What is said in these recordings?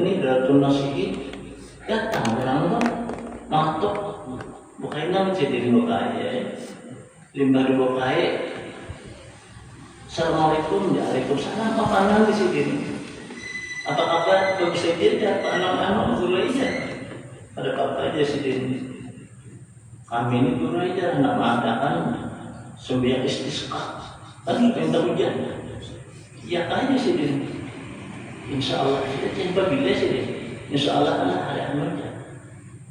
ini Ratun Nasihin datang orang tuh matok bukan nama jadi kaya 5.000 kaya. Assalamualaikum, waalaikumsalam. Apa anak di sini? Apa kabar? Kau bisa jadi apa anak-anak guru aja? Ada apa aja sini? Kami ini guru aja nak mengadakan sembahyang istisqa. Lagi minta hujan. Ya aja sini. Insya Allah kita coba bila sini. Insya Allah anak ada hujan.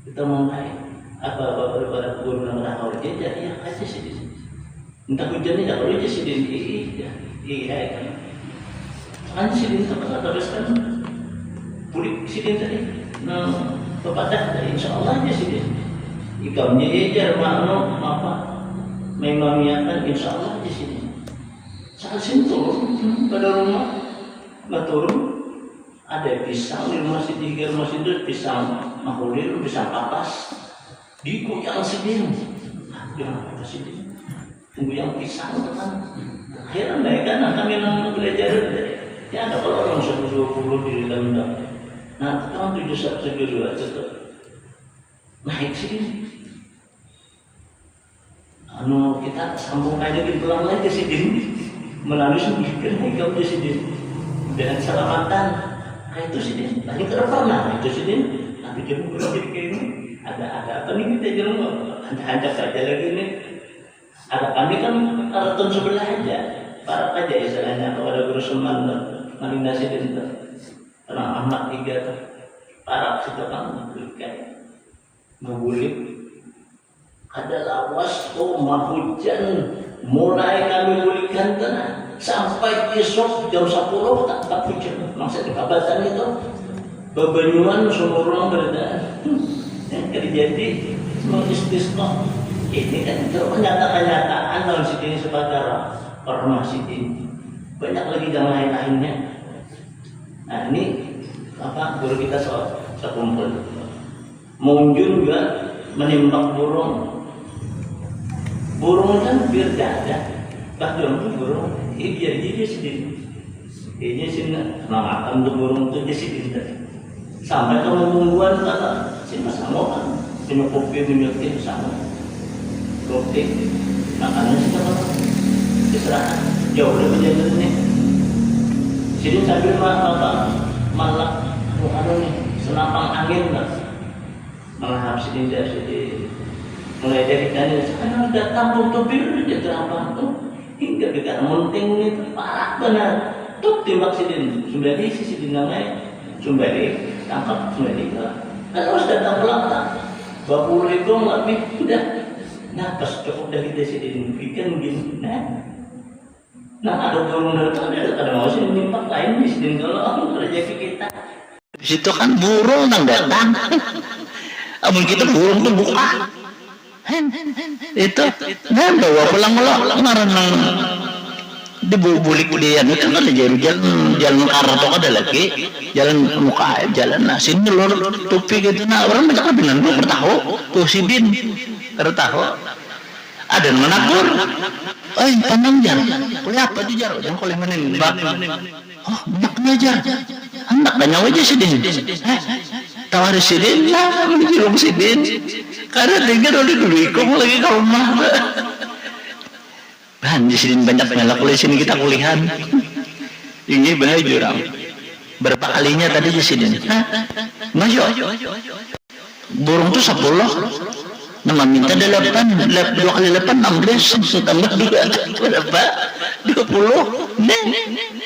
Kita mau naik apa daripada guru yang dah kau jadi ya aja sini. Entah hujannya tak perlu aja sini. Iya kan sini tempat teruskan pulik sini tadi. Nah kepada insya Allah aja sini. Ikamnya aja makna apa? Memamiakan insya Allah aja sini. Saat sini turun pada rumah, nggak turun. Ada pisang di rumah sini, di rumah sini pisang makulir, pisang patas. Dikuyang sendiri. Jangan kita sini. Tunggu yang pisang teman. Akhirnya mereka kami nang belajar. Ya ada kalau orang 120 di dalam dah. Nah tahun 71 tetap naik sini. Kita sambung aja di pulang lagi ke sini melalui sendiri naik ke sini dengan selamatan. Nah itu sini lagi ke depan nah itu sini nanti kita berpikir kayak ini ada apa nih kita jangan ada saja lagi ini. Ada kami kan Ratun sebelah aja, para aja istilahnya kepada Guru Suman Malinasi dan Tenang Ahmad 3 tuh, para situ kan kayak ngebulik. Ada lawas, hujan, mulai kami bulikan tenang sampai besok jam 10 tak hujan. Masa di Kabatan itu bebenyuan semua orang beredar. Yang terjadi semua istisqa. Ini kan kenyataan dalam sini sebagai ormas ini banyak lagi yang lain-lainnya. Nah ini apa guru kita sekumpul mengunjung juga menembak burung kan biar jaga bahkan burung biar dia sendiri ini sini nama akan untuk burung itu dia sendiri sampai ke membuat kata sini sama kan menyukupi sama oke, makanya kita diserah jauh lebih jauh nih. Sini sambil malah nih senapang angin nggak, malah sini dari sini mulai dari sekarang datang untuk biru dia terapang tuh hingga dekat munting itu parah benar. Tuh timbak sini sumbari sisi dinamai sumbari tangkap sumbari kalau harus datang pulang tak 20.000 lebih udah. Nah pas cukup dari desa ini bikin begini, nah ada burung datang ada mau sih nimpak lain di sini kalau rezeki kita. Di situ kan burung nang datang, amun kita burung tuh buka, itu, nah bawa pulang ngaran nang dibulik-bulian itu kan jalan karto ada lagi, jalan muka jalan nasi telur tupi gitu, nah orang banyak bilang tuh bertahu, tuh si bin. Tahu ada menakur, pandang jar, kuliah apa tuh jar, jangan kuliah mana nih, oh anaknya jar, anak banyak aja sih din, tawar sidin, lah belum sidin, karena tinggal dulu ikut lagi ke rumah, bahan di sini banyak kuliah sini kita kuliahan, ini benar jurang, berapa kalinya tadi di sini, masuk, burung tuh 10. Nama minta 2 kali 8 16 tambah 2 berapa 20 nih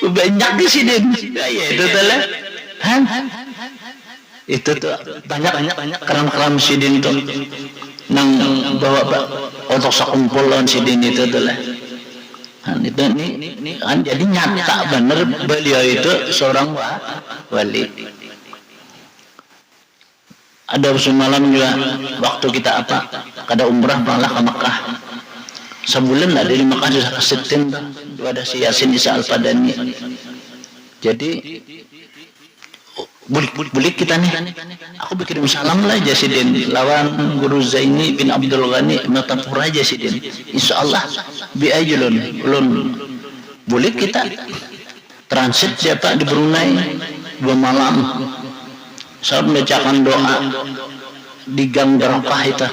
banyak di sini itu telah itu tuh banyak keram sidin tuh nang bawa untuk sekumpulan sidin itu telah itu nih kan jadi nyata bener beliau itu seorang wali. Ada semalam juga waktu kita kada umrah malah ke Mekah sebulan lah dari Mekah sudah kesetin tuh ada si Yasin Isa Al-Padani. Jadi bulik kita nih aku bikin salam lah Jasidin lawan Guru Zaini bin Abdul Ghani Matapura Jasidin insyaallah bi ajlun ulun bulik kita transit siapa di Brunei 2 malam Saya membacakan doa di gang berkah itu.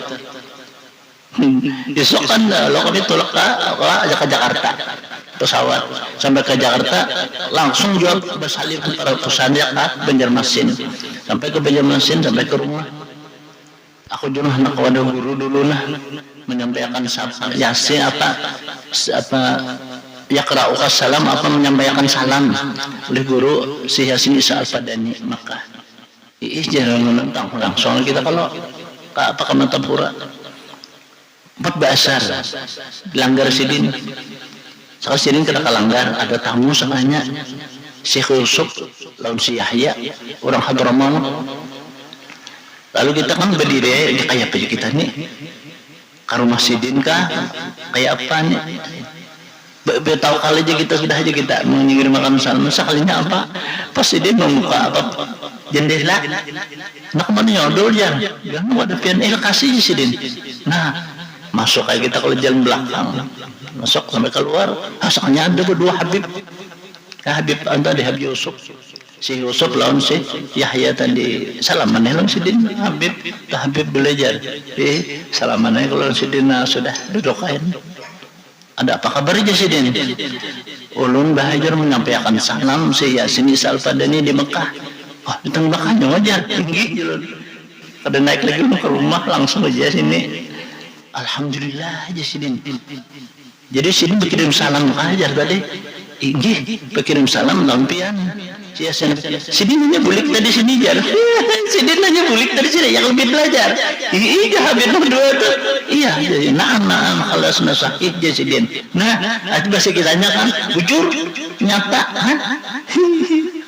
Besok kan lo kami tolak aja ke Jakarta pesawat sampai ke Jakarta langsung jual bersalin para perusahaannya ke Banjarmasin sampai ke Banjarmasin sampai ke rumah aku juga anak wadah guru dulu lah menyampaikan yasin apa ya qara'uka salam apa menyampaikan salam oleh guru si Yasin Isa Al-Padani maka jarang menentang langsung kita kalau apa ke Matapura 4 basar langgar sidin sekali sidin kena kalanggar ada tamu sekanya Syekh Yusuf lawan si Yahya orang Hadramaut lalu kita kan berdiri kayak apa kita nih ke rumah sidin kah kayak apa nih tahu kali aja kita sudah aja kita mengirim makan salam sekalinya apa pas sidin membuka apa jendela nak mana nyodol ya ada pian kasih sidin nah masuk kayak kita kalau jalan belakang masuk sampai keluar asalnya ada berdua Habib Habib anda di Habib Yusuf si Yusuf lawan si Yahya tadi salaman lawan si Din Habib belajar salaman kalau si Din sudah duduk kain ada apa kabar aja si Din ulun bahajar menyampaikan salam si Yasin Isa Al-Padani di Mekah di tengah belakangnya aja tinggi ada naik lagi ke rumah langsung aja sini alhamdulillah aja sidin jadi sidin berkirim salam aja tadi inggih berkirim salam lampian sidin nanya bulik tadi sini jar sidin nanya bulik tadi sini yang lebih belajar iya habis berdua tuh iya naam khalas nasakih aja sidin nah bahasa kitanya kan bujur nyata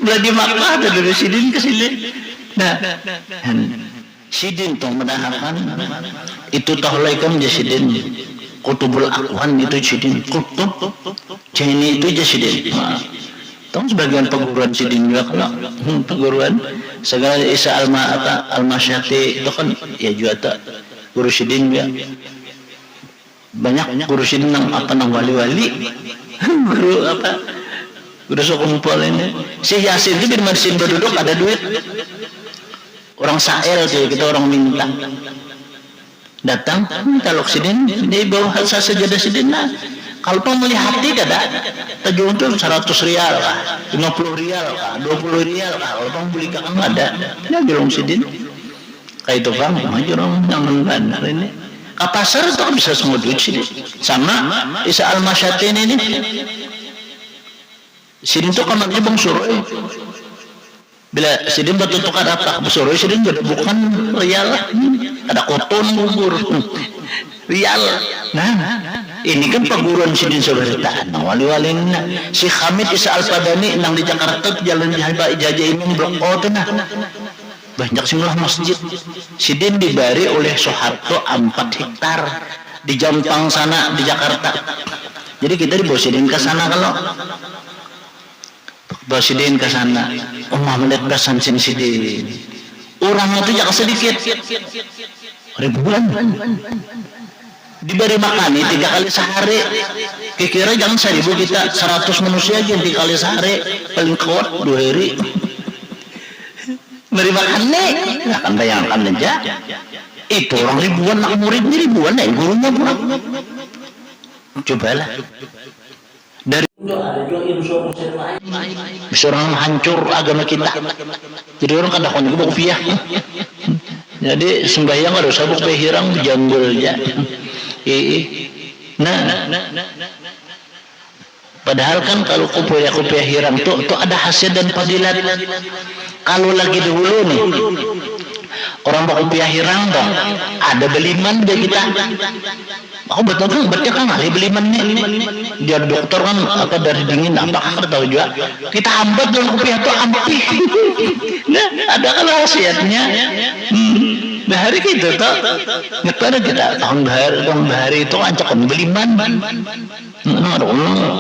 berarti makna dari sidin ke sini nah sidin tuh menahan itu tahlaikan jasidin kutubul akwan itu sidin kutub jeni itu jasidin tahu sebagian perguruan sidin juga kalau perguruan segala Isa Al-Masyati itu kan ya juga guru sidin juga banyak guru sidin nang wali-wali guru apa guru sekumpul ini si Yasin itu bermasin berduduk ada duit orang Sa'el kita orang minta datang minta loksidin dia bawa halsa sejadah sidin lah kalau mau melihat tidak ada tajun itu 100 rial lah 50 rial lah 20 rial lah kalau mau beli kakang ada ya jelong sidin kayak itu bang majorong yang benar ini ke pasar itu kan bisa semua duit sidin sama Isa Al-Masyati ini sidin itu kamarnya bang suruh bila sidin bertutukan apa suruh sidin bukan rial ada koton bubur rial nah ini kan perguruan sidin seberitaan wali-wali si Hamid Isa Al-Padani nang di Jakarta jalan Ijazah Imam Blok O nah banyak singulah masjid sidin dibari oleh Soeharto 4 hektar di Jompang sana di Jakarta jadi kita dibawa sidin ke sana kalau bawa sidin ke sana melihat berasan sidin orang itu jangan sedikit ribuan diberi makan 3 kali sehari kira jangan 1000 kita 100 manusia aja 3 kali sehari paling kuat 2 hari beri makan nih akan bayangkan aja itu orang ribuan nak muridnya ribuan gurunya pun cobalah dari bisa orang hancur agama kita jadi orang kadang-kadang juga kopiah jadi sembahyang harus sabuk behirang janggul ya nah padahal kan kalau kopiah hirang tuh ada hasil dan fadilat kalau lagi dahulu nih orang kopiah hirang dong ada beliman dia kita aku betul kan berarti kan ahli beliman nih dia dokter kan apa dari dingin apa kan tahu juga kita hambat dalam kopiah itu ampih nah ada kan khasiatnya bahari gitu toh ngetara kita tahun bahari itu ancakan beliman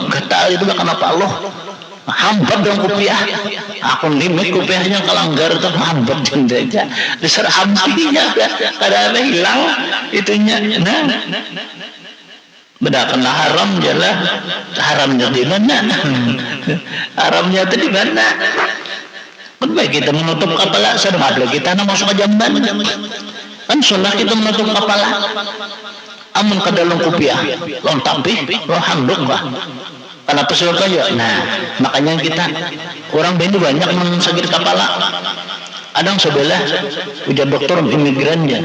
kata itu kenapa Allah hambat dalam kopiah aku limit kopiahnya kelanggar itu hambat jendela besar ampihnya ada hilang itunya nah bedakanlah haram jelah haramnya di mana haramnya itu di mana Baik kita menutup kepala, sedang kita masuk ke jamban. Kan sunnah kita menutup kepala. Amun ke dalam kupiah, long tapi, long handuk bah. Kenapa suruh kaya? Nah, makanya kita orang Beni banyak mensakit kepala. Ada yang sebelah ujar dokter imigrannya.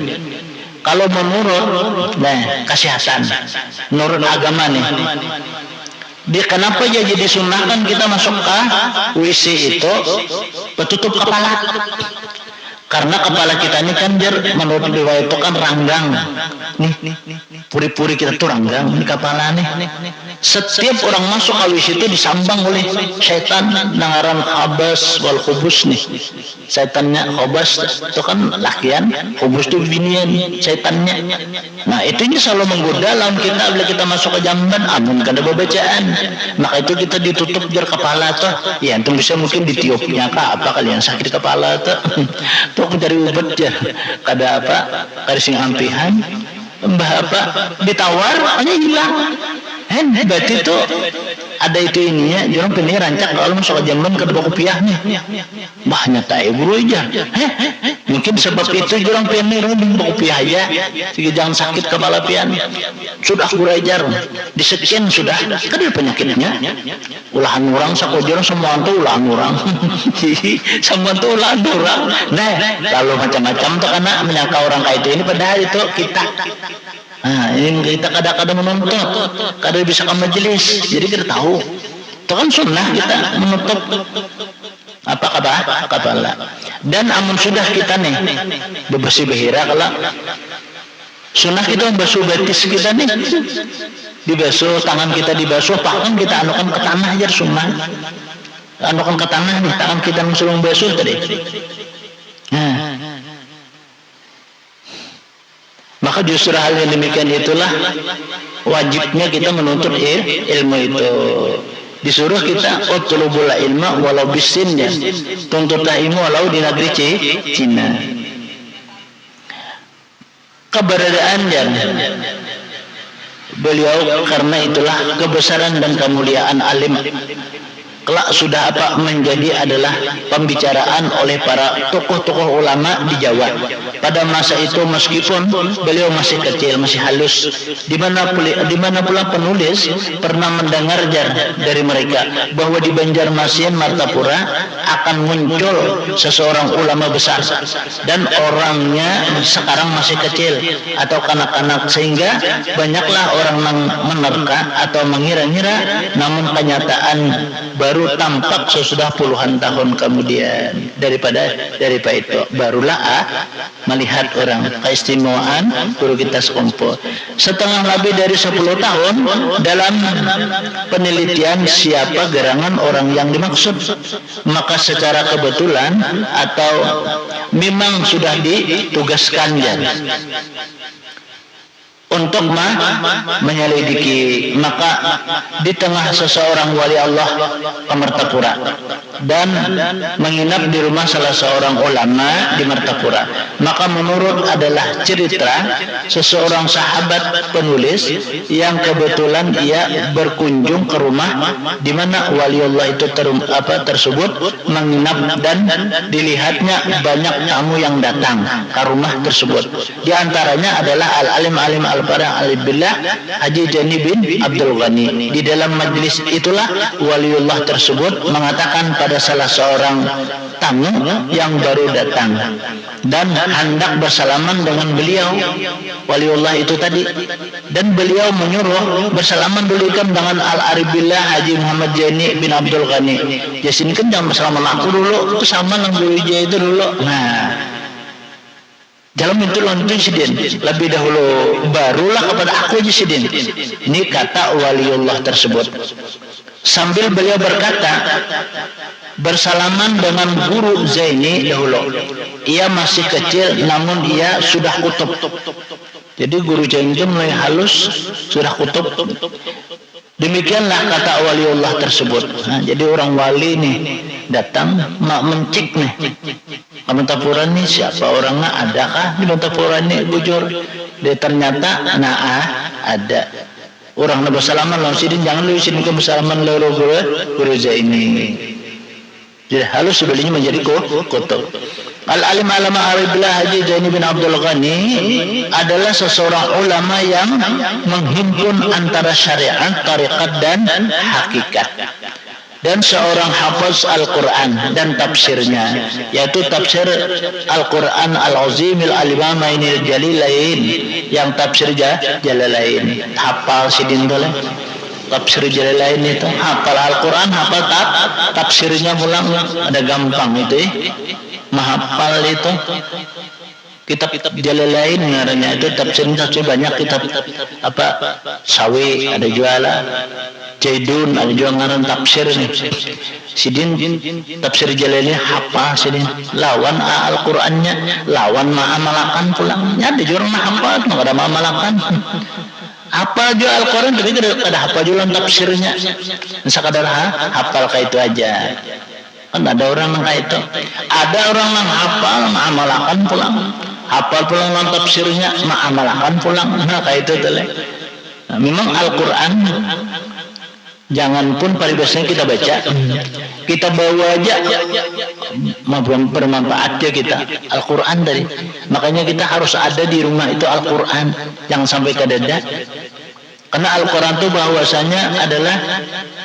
Kalau menurut, nah kesehatan, menurut agama nih. Dia kenapa ya jadi sunahkan kita masuk ke WC itu petutup kepala? Karena kepala kita ini kan menurut riwayat itu kan ranggang. Nih, puri-puri kita tuh ranggang di kepala nih. Setiap orang masuk ke WC itu disambang oleh setan nangaran khabas wal khubus nih. Setannya khabas itu kan lakian, khubus itu binian setannya. Nah, itu selalu menggoda lawan kita bila kita masuk ke jamban, amun kada bacaan. Maka itu kita ditutup jar kepala tuh. Ya, antum bisa mungkin ditiupnya kah apa kalian sakit kepala tuh. Tuh cari obat ya. Kada apa? Kada sing ampihan. Mbah apa? Ditawar hanya hilang. Berarti itu ada itu ininya, jorong penting rancak kalau masuk ke jamban kedua kopiah nih. Bahnya tak buru aja. Mungkin sebab itu jorong penting di kopiah aja. Sehingga jangan sakit kepala pian. Sudah berajar, disekian sudah. Kan ada penyakitnya. Ulahan orang sako jorong semua itu ulahan orang. Semua itu ulahan orang. Nah, lalu macam-macam tuh karena menyangka orang kayak itu ini padahal itu kita. Nah, ini kita kadang-kadang menuntut, kadang bisa ke majelis, jadi kita tahu. Itu kan sunnah kita menutup apa kepala. Dan amun sudah kita nih bebersih behira kalau sunnah kita basuh batis kita nih, dibasuh tangan kita dibasuh, bahkan kita anukan ke tanah aja sunnah. Anukan ke tanah nih, tangan kita langsung basuh tadi. Nah. Maka justru hal yang demikian itulah wajibnya kita menuntut ilmu itu. Disuruh kita utlubul ilma walau bisin ya. Tuntutlah ilmu walau di negeri Cina. Keberadaan dan beliau karena itulah kebesaran dan kemuliaan alim. Kelak sudah apa menjadi adalah pembicaraan oleh para tokoh-tokoh ulama di Jawa. Pada masa itu meskipun beliau masih kecil, masih halus, di mana pula penulis pernah mendengar dari mereka bahwa di Banjarmasin Martapura akan muncul seseorang ulama besar dan orangnya sekarang masih kecil atau kanak-kanak, sehingga banyaklah orang menerka atau mengira-ngira, namun kenyataan baru tampak sesudah puluhan tahun kemudian daripada itu barulah melihat orang keistimewaan guru kita sekumpul. Setelah lebih dari 10 tahun dalam penelitian siapa gerangan orang yang dimaksud, maka secara kebetulan atau memang sudah ditugaskannya untuk menyelidiki, maka di tengah seseorang wali Allah ke Martapura dan menginap di rumah salah seorang ulama di Martapura. Maka menurut adalah cerita seseorang sahabat penulis yang kebetulan ia berkunjung ke rumah di mana wali Allah itu tersebut menginap, dan dilihatnya banyak tamu yang datang ke rumah tersebut. Di antaranya adalah al-alim al-Farah al-Billah Haji Jani bin Abdul Ghani. Di dalam majlis itulah waliullah tersebut mengatakan pada salah seorang tamu yang baru datang dan hendak bersalaman dengan beliau waliullah itu tadi, dan beliau menyuruh bersalaman dulu kan dengan al-Aribillah Haji Muhammad Jani bin Abdul Ghani. Jadi kan jangan bersalaman aku dulu, itu sama dengan dulu itu dulu. Nah, dalam itu lontong sidin lebih dahulu barulah kepada aku aja sidin. Ini kata waliullah tersebut. Sambil beliau berkata, bersalaman dengan guru Zaini dahulu. Ia masih kecil namun ia sudah kutub. Jadi guru Zaini itu mulai halus, sudah kutub. Demikianlah kata waliullah tersebut. Nah, jadi orang wali nih datang mak mencik nih. Martapura nih siapa orangnya, adakah di Martapura nih bujur? Dia ternyata ada. Orang nak bersalaman lawan sidin, jangan lu sidin ke bersalaman lawan guru Zaini. Jadi halus sebelumnya menjadi kutub. Al-alim alama Arabillah Haji Zaini bin Abdul Ghani adalah seseorang ulama yang menghimpun antara syariat, tarikat dan hakikat. Dan seorang hafiz Al-Quran dan tafsirnya, yaitu tafsir Al-Quran Al-Azimil Al-Imamainil Jalilain, yang tafsir Jalalain. Hafal sidin boleh. Tafsir Jalalain itu hafal Al-Quran, hafal tafsirnya pulang, ada gampang itu menghafal itu. Kitab Jalalain ngarannya itu tafsirnya banyak, kitab apa Sawi ada jualan, Jaidun ada juga ngaran tafsir nih. Sidin tafsir Jalalain hafal sidin, lawan Al-Qur'annya, lawan ma'amalakan pulangnya ada juga hafal, enggak ada ma'amalakan. Hafal juga Al-Quran tapi ada hafal juga tafsirnya. Sekadar hafal kayak itu aja. Kan ada orang yang kayak itu. Ada orang yang hafal ma'amalakan pulang. Hafal pulang tafsirnya ma'amalakan pulang. Nah kayak itu tuh. Nah, memang Al-Quran jangan pun paribasanya kita baca, kita bawa aja bermanfaat ya kita Al-Quran tadi. Makanya kita harus ada di rumah itu Al-Quran, jangan sampai ke dada. Karena Al-Quran itu bahwasanya adalah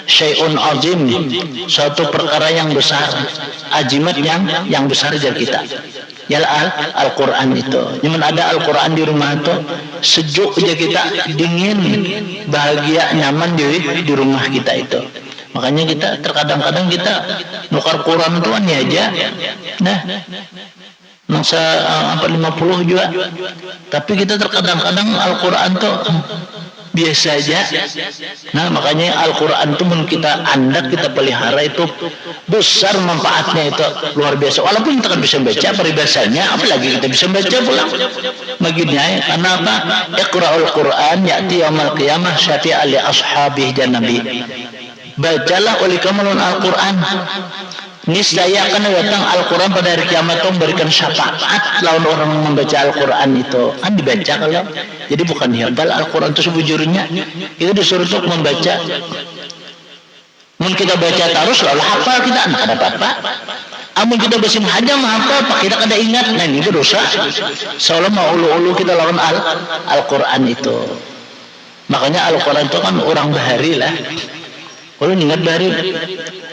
syai'un azim, suatu perkara yang besar, ajimat yang besar dari kita. Ya Al-Quran itu. Cuman ada Al-Quran di rumah itu sejuk aja kita, dingin, bahagia, nyaman di rumah kita itu. Makanya kita terkadang-kadang kita nukar Quran tuan ya aja. Nah, masa 50 juga. Tapi kita terkadang-kadang Al-Quran tuh biasa aja. Nah makanya Al-Quran itu pun kita andak, kita pelihara, itu besar manfaatnya, itu luar biasa. Walaupun kita kan bisa baca peribahasanya, apalagi kita bisa baca pulang baginya. Karena apa? Iqra'ul Quran ya'ti yaumal qiyamah syafi'a li ashabih dan nabi. Bacalah oleh kamu Al-Quran, niscaya akan datang Al-Quran pada hari kiamat itu memberikan syafaat lawan orang membaca Al-Quran itu. Kan dibaca kalau, jadi bukan dihafal Al-Quran itu sebujurnya. Itu disuruh untuk membaca. Mungkin kita baca terus lalu hafal kita, anak ada apa-apa. Amun kita bersin hanya menghafal, pak kita kada ingat. Nah ini dosa. Seolah mau ulu-ulu kita lawan Al-Quran itu. Makanya Al-Quran itu kan orang bahari lah. Kalau ingat bahari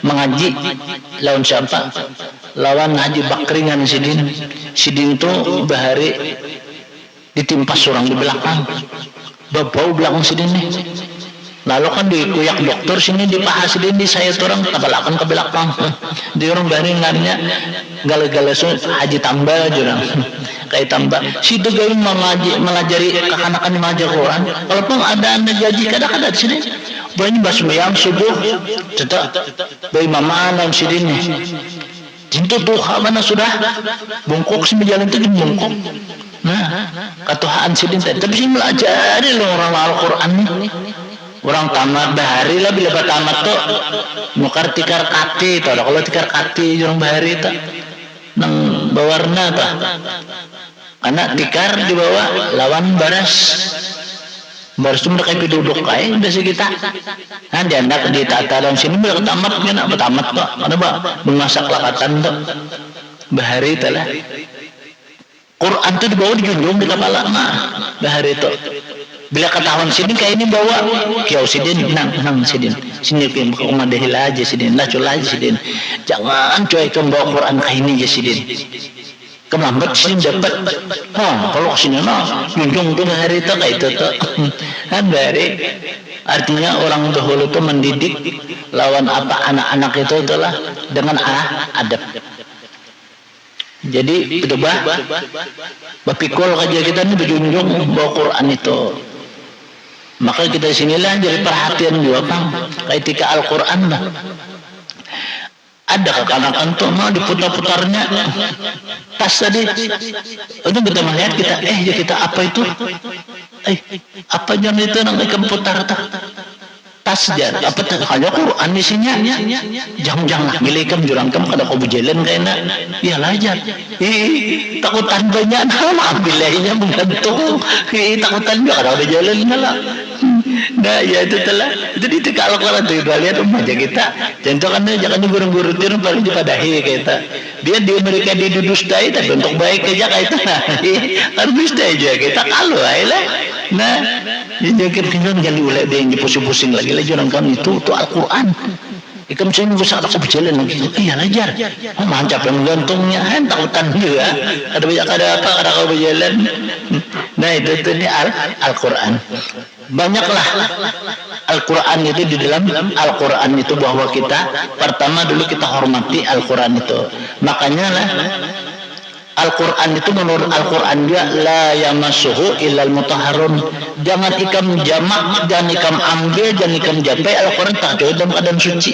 mengaji lawan siapa? Lawan Haji Bakringan sidin. Sidin itu bahari ditimpas orang di belakang. Bau belakang sidin nih. Lalu kan dikuyak dokter sini di paha sidin di saya orang tabalakan ke belakang. Di orang bahari ngarinya gala-gala Haji tambah jurang. Kayak tambah. Si degay melajari kekanakan mengajar Quran. Walaupun ada anda gaji kadang-kadang di sini. Banyak basmayang subuh, cetak bayi mama dalam sidin nih. Jintu tuh mana sudah bungkuk sih berjalan itu bungkuk. Nah, katuhaan sidin tadi. Tapi sih melajari loh orang Al-Quran nih. Orang tamat bahari lah bila tamat tuh nukar tikar kati tuh. Kalau tikar kati orang bahari tuh nang bawarna tuh. Karena tikar dibawa lawan baras. Baris itu mereka duduk kayak biasa kita. Nah dia nak di tataran sini mereka tamat kan apa tamat tuh. Mana bah memasak lakatan tuh. Bahari itu lah. Quran itu dibawa dijunjung di kepala mah. Bahari itu. Bila ketahuan sini kayak ini bawa kiau sidin nang sidin. Sini pun kemadahil aja sidin. Lah cula aja sidin. Jangan cuy itu bawa Quran kayak ini aja sidin. Kelambat sini dapat, kalau kesini junjung tuh hari itu kayak itu tuh, kan dari artinya orang dahulu tuh mendidik lawan apa anak-anak itu itulah dengan adab. Jadi itu bapikul aja kita nih berjunjung bawa Quran itu. Maka kita sinilah jadi perhatian juga bang, ketika Al-Quran lah. Ada kekanakan tuh mau diputar-putarnya tas tadi itu kita melihat kita ya kita apa itu apa jangan itu nang ikan putar tas jar apa hanya Quran isinya jangan milikam jurang kam kada kau berjalan kayaknya ya lajar takutan banyak nama ambilnya menggantung takutan juga kada ada jalan lah Nah ya itu telah. Jadi itu kalau tuh lihat aja kita. Contoh kan jangan guru-guru itu paling pada kita. Dia mereka didudustai tapi untuk baik aja kayak itu. Nah, kan bisa aja kita kalau lah. Nah, jadi kita jangan diulek dia yang pusing-pusing lagi orang kami itu Al-Quran. Ikan saya bisa ada berjalan lagi. Iya ajar. Mantap yang gantungnya kan takutan juga. Ada banyak ada apa ada kau berjalan. Nah itu ini Al-Quran. Banyaklah Al-Quran itu di dalam Al-Quran itu bahwa kita pertama dulu kita hormati Al-Quran itu. Makanya lah Al-Quran itu menurut Al-Quran dia la yamassuhu illal mutahharun. Jangan ikam jamak, jangan ikam ambil, jangan ikam japai Al-Quran tak dalam keadaan suci.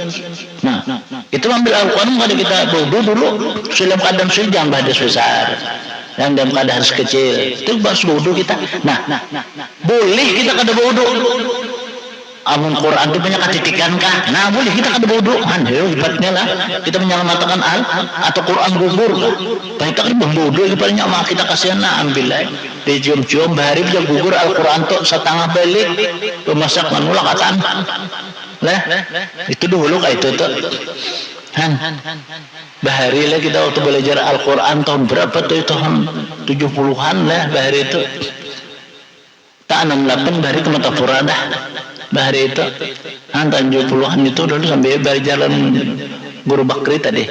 Nah, itu ambil Al-Quran kalau kita wudu dulu dalam keadaan suci, jangan hadas besar. Dan dalam keadaan kecil itu baru wudu kita. Nah, boleh kita kada wudu. Amun Quran itu punya ketitikan kah? Nah boleh kita kada wudu. Hebatnya lah kita menyelamatkan atau Quran gugur kah? Kita kan wudu paling mak kita kasihan lah ambil lah. Di cium-cium bahari dia gugur Al-Quran tuh setengah balik pemasak manula kataan. Lah itu dulu kayak itu tuh. Bahari lah kita waktu belajar Al-Quran tahun berapa tuh tahun 70-an lah bahari itu. Tak 68 bahari ke Matapura dah. Bahari itu tahun 70-an itu dulu sampai berjalan guru Bakri tadi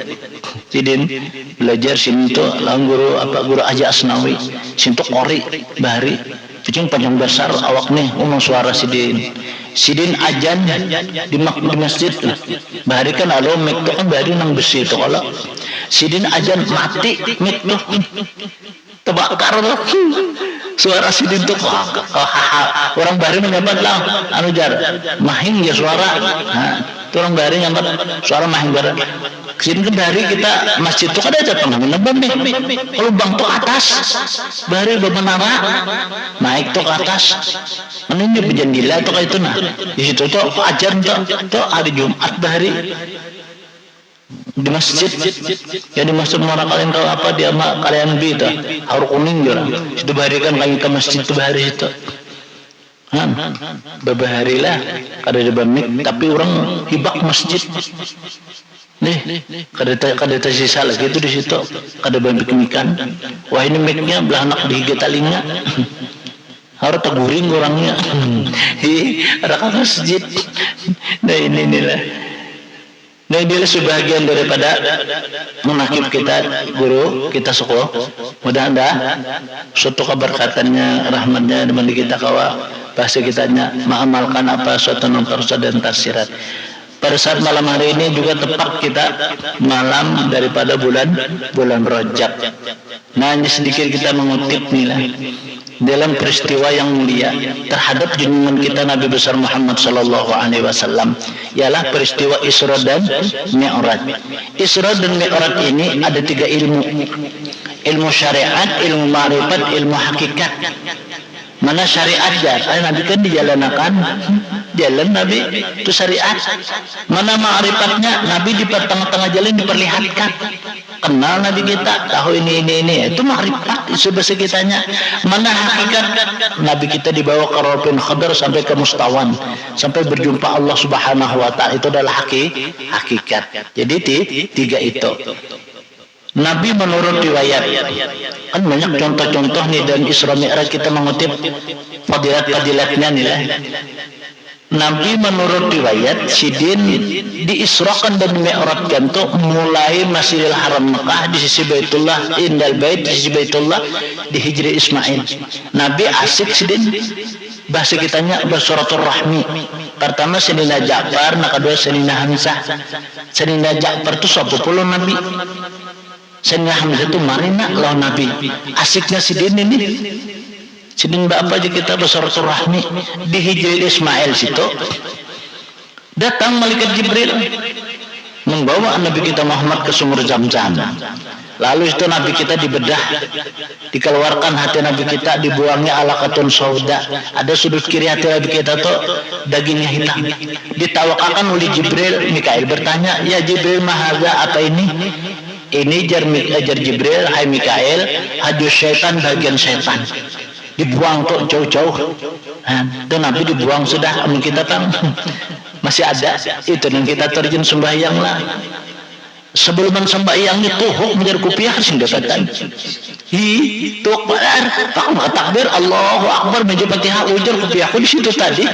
Sidin belajar sini tuh guru Aja Asnawi sini tuh Kori Bahari kucing panjang besar awak nih ngomong suara Sidin ajan di masjid Bahari kan alo mik tuh kan Bahari nang besi tuh kalau Sidin ajan mati mik tuh terbakar tuh suara Sidin tuh orang Bahari menyambat lah anu jar mahing ya suara orang Bahari nyambat suara mahing jar Sidin ke Bahari kita masjid tuh ada aja pernah menebang nih kalau bang tuh atas Bahari bermenara naik tuh ke atas menunjuk berjandila tuh kayak itu nah di situ tuh ajar tuh hari Jumat Bahari di masjid ya di masjid mana kalian tahu apa dia mak kalian beda harus kuning juga itu Bahari kan kami ke masjid itu Bahari itu beberapa lah kada ada bamik tapi orang hibak masjid nih kada sisa lagi itu di situ kada bamik ikan wah ini miknya belah anak digigit telinga harus teguring orangnya ada masjid nah ini lah. Nah ini sebagian daripada menakib kita guru kita sekolah mudah-mudahan suatu keberkatannya rahmatnya dengan kita kawa bahasa kitanya mengamalkan apa suatu nontorsa dan tarsirat. Pada saat malam hari ini juga tepat kita malam daripada bulan Rajab. Nah ini sedikit kita mengutip nih lah dalam peristiwa yang mulia terhadap junjungan kita Nabi besar Muhammad sallallahu alaihi wasallam ialah peristiwa Isra dan Mi'raj. Isra dan Mi'raj ini ada 3 ilmu. Ilmu syariat, ilmu ma'rifat, ilmu hakikat. Mana syariat ya? Nabi kan dijalankan jalan Nabi itu syariat. Mana ma'rifatnya? Nabi di tengah-tengah jalan diperlihatkan. Kenal Nabi kita, tahu ini itu ma'rifat itu bahasa kitanya. Mana hakikat? Nabi kita dibawa ke Rabbul Khadar sampai ke Mustawan, sampai berjumpa Allah Subhanahu wa taala. Itu adalah hakikat. Jadi 3 itu. Nabi menurut riwayat kan banyak contoh-contoh nih dan Isra Mi'raj kita mengutip fadilat-fadilatnya nih lah. Nabi menurut riwayat Sidin diisrakan dan mi'rajkan tuh mulai Masjidil Haram Mekah di sisi Baitullah Indal Bait di sisi Baitullah di Hijri Ismail. Nabi asik Sidin bahasa kitanya bersuratul rahmi. Pertama Sayyidina Ja'far, nah kedua Sayyidina Hamzah. Sayyidina Ja'far itu 10 Nabi. Sayyidina Hamzah itu marina lawan Nabi. Asiknya Sidin ini. Sidin apa aja kita bersuratul rahmi di Hijri Ismail situ. Datang malaikat Jibril membawa Nabi kita Muhammad ke sumur Zam-Zam. Lalu itu Nabi kita dibedah, dikeluarkan hati Nabi kita, dibuangnya alaqatun sauda. Ada sudut kiri hati Nabi kita tuh dagingnya hitam. Ditawakakan oleh Jibril. Mikail bertanya, ya Jibril mahaza apa ini? Ini jar Jibril, hai Mikail, hajus syaitan bagian syaitan. dibuang tuh jauh-jauh. Dan Nabi dibuang sudah, amun kita kan masih ada itu, dan kita terjun sembahyang lah. Sebelum sembahyang itu menjadi kupiah sing dapatan. Itu akbar, tak mau takbir Allahu Akbar meja Fatihah ujar kupiahku di situ tadi.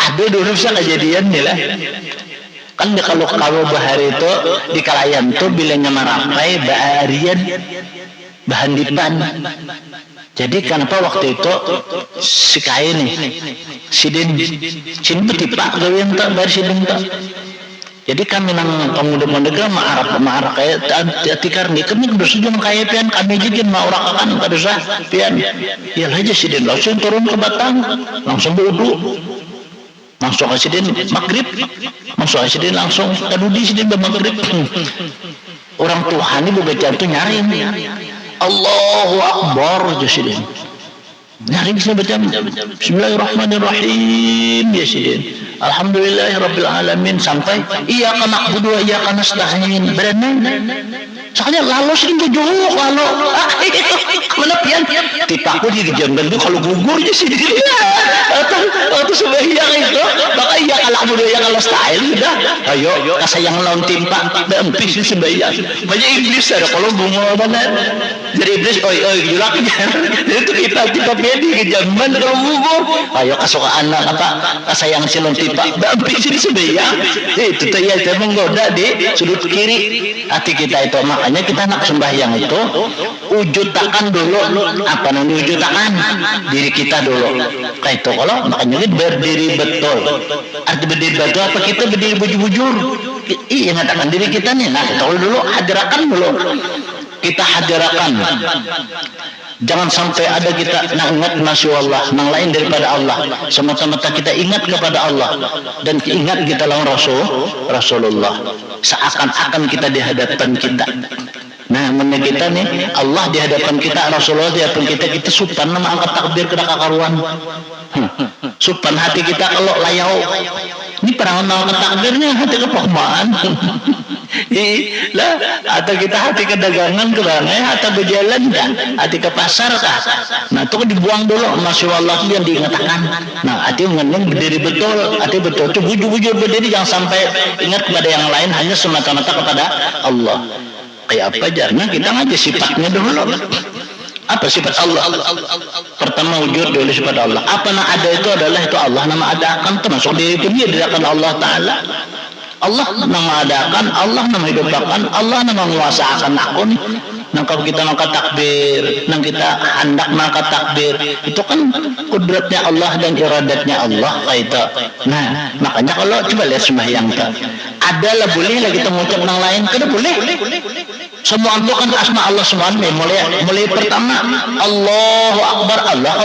Ada dulu bisa kejadian nih lah. Kan kalau bahari itu di Kalayan tuh bilangnya marapai baharian bahan dipan. Jadi kenapa waktu itu si kain nih sidin betipak gawin tak dari sidin tak. Jadi kami nang pemuda-pemuda ma'arap kayak tikar nih kami bersujud kayak pian kami jigin ma'urakan kada usah pian. Ya aja sidin langsung turun ke batang langsung wudu. Langsung sidin maghrib. Langsung sidin langsung kadudi sidin maghrib. Orang Tuhan ibu baca itu nyaring. Allahu Akbar jasidin. Nyaring saya baca Bismillahirrahmanirrahim jasidin. Alhamdulillahirabbil alamin sampai iyyaka na'budu wa iyyaka nasta'in. Berenang. Soalnya lalu sering jauh lalu. Mana pian? Tipaku di jenggal itu kalau gugur jasidin. Atau sembahyang itu maka iyyaka na'budu wa iyyaka nasta'in sudah. Ayo kasayang lawan timpa empis sembahyang. Banyak iblis ada kalau bunga benar. Jadi iblis oi julaknya. Itu kita tipe pedi ke zaman kalau gugur. Ayo kasukaan apa kasayang silon tipa empis di sembahyang. Itu tuh ya itu menggoda di sudut kiri hati kita itu. Makanya kita nak sembahyang itu wujudkan dulu apa namanya wujudkan diri kita dulu. Kayak itu kalau makanya kita berdiri betul. Arti berdiri betul apa kita berdiri bujur-bujur. Iya ngatakan diri kita nih. Nah kita dulu hadirakan dulu. Kita hadirakan. Jangan sampai ada kita nak ingat masya Allah, nang lain daripada Allah. Semata-mata kita ingat kepada Allah dan ingat kita lawan Rasulullah. Seakan-akan kita di hadapan kita. Nah, mana kita nih Allah di hadapan kita, Rasulullah di hadapan kita supan nama angkat takbir ke karuan. Supan hati kita kalau layau. Ini perang angkat takbirnya hati kepahmaan. Lah, atau kita hati ke dagangan ke barangai, atau berjalan kan, hati ke pasar kah? Nah itu kan dibuang dulu, masya Allah yang diingatkan. Nah hati mengenang berdiri betul, hati betul, itu bujur-bujur berdiri jangan sampai ingat kepada yang lain, hanya semata-mata kepada Allah. Kayak apa jarnya kita ngaji sifatnya dulu. Apa sifat Allah? Pertama wujud dulu sifat Allah. Apa yang ada itu adalah itu Allah nama adakan, termasuk diri itu dia adakan Allah Ta'ala. Allah nama adakan, Allah nama hidupkan, Allah nama menguasakan akun. Nah kalau kita angkat takbir, nah kita hendak mengangkat takbir, itu kan kudratnya Allah dan iradatnya Allah kayak itu. Nah makanya kalau coba lihat sembahyang itu, adalah boleh lah kita mengucap yang lain, kada boleh. Semua itu kan asma Allah SWT mulai pertama Allahu Akbar Allah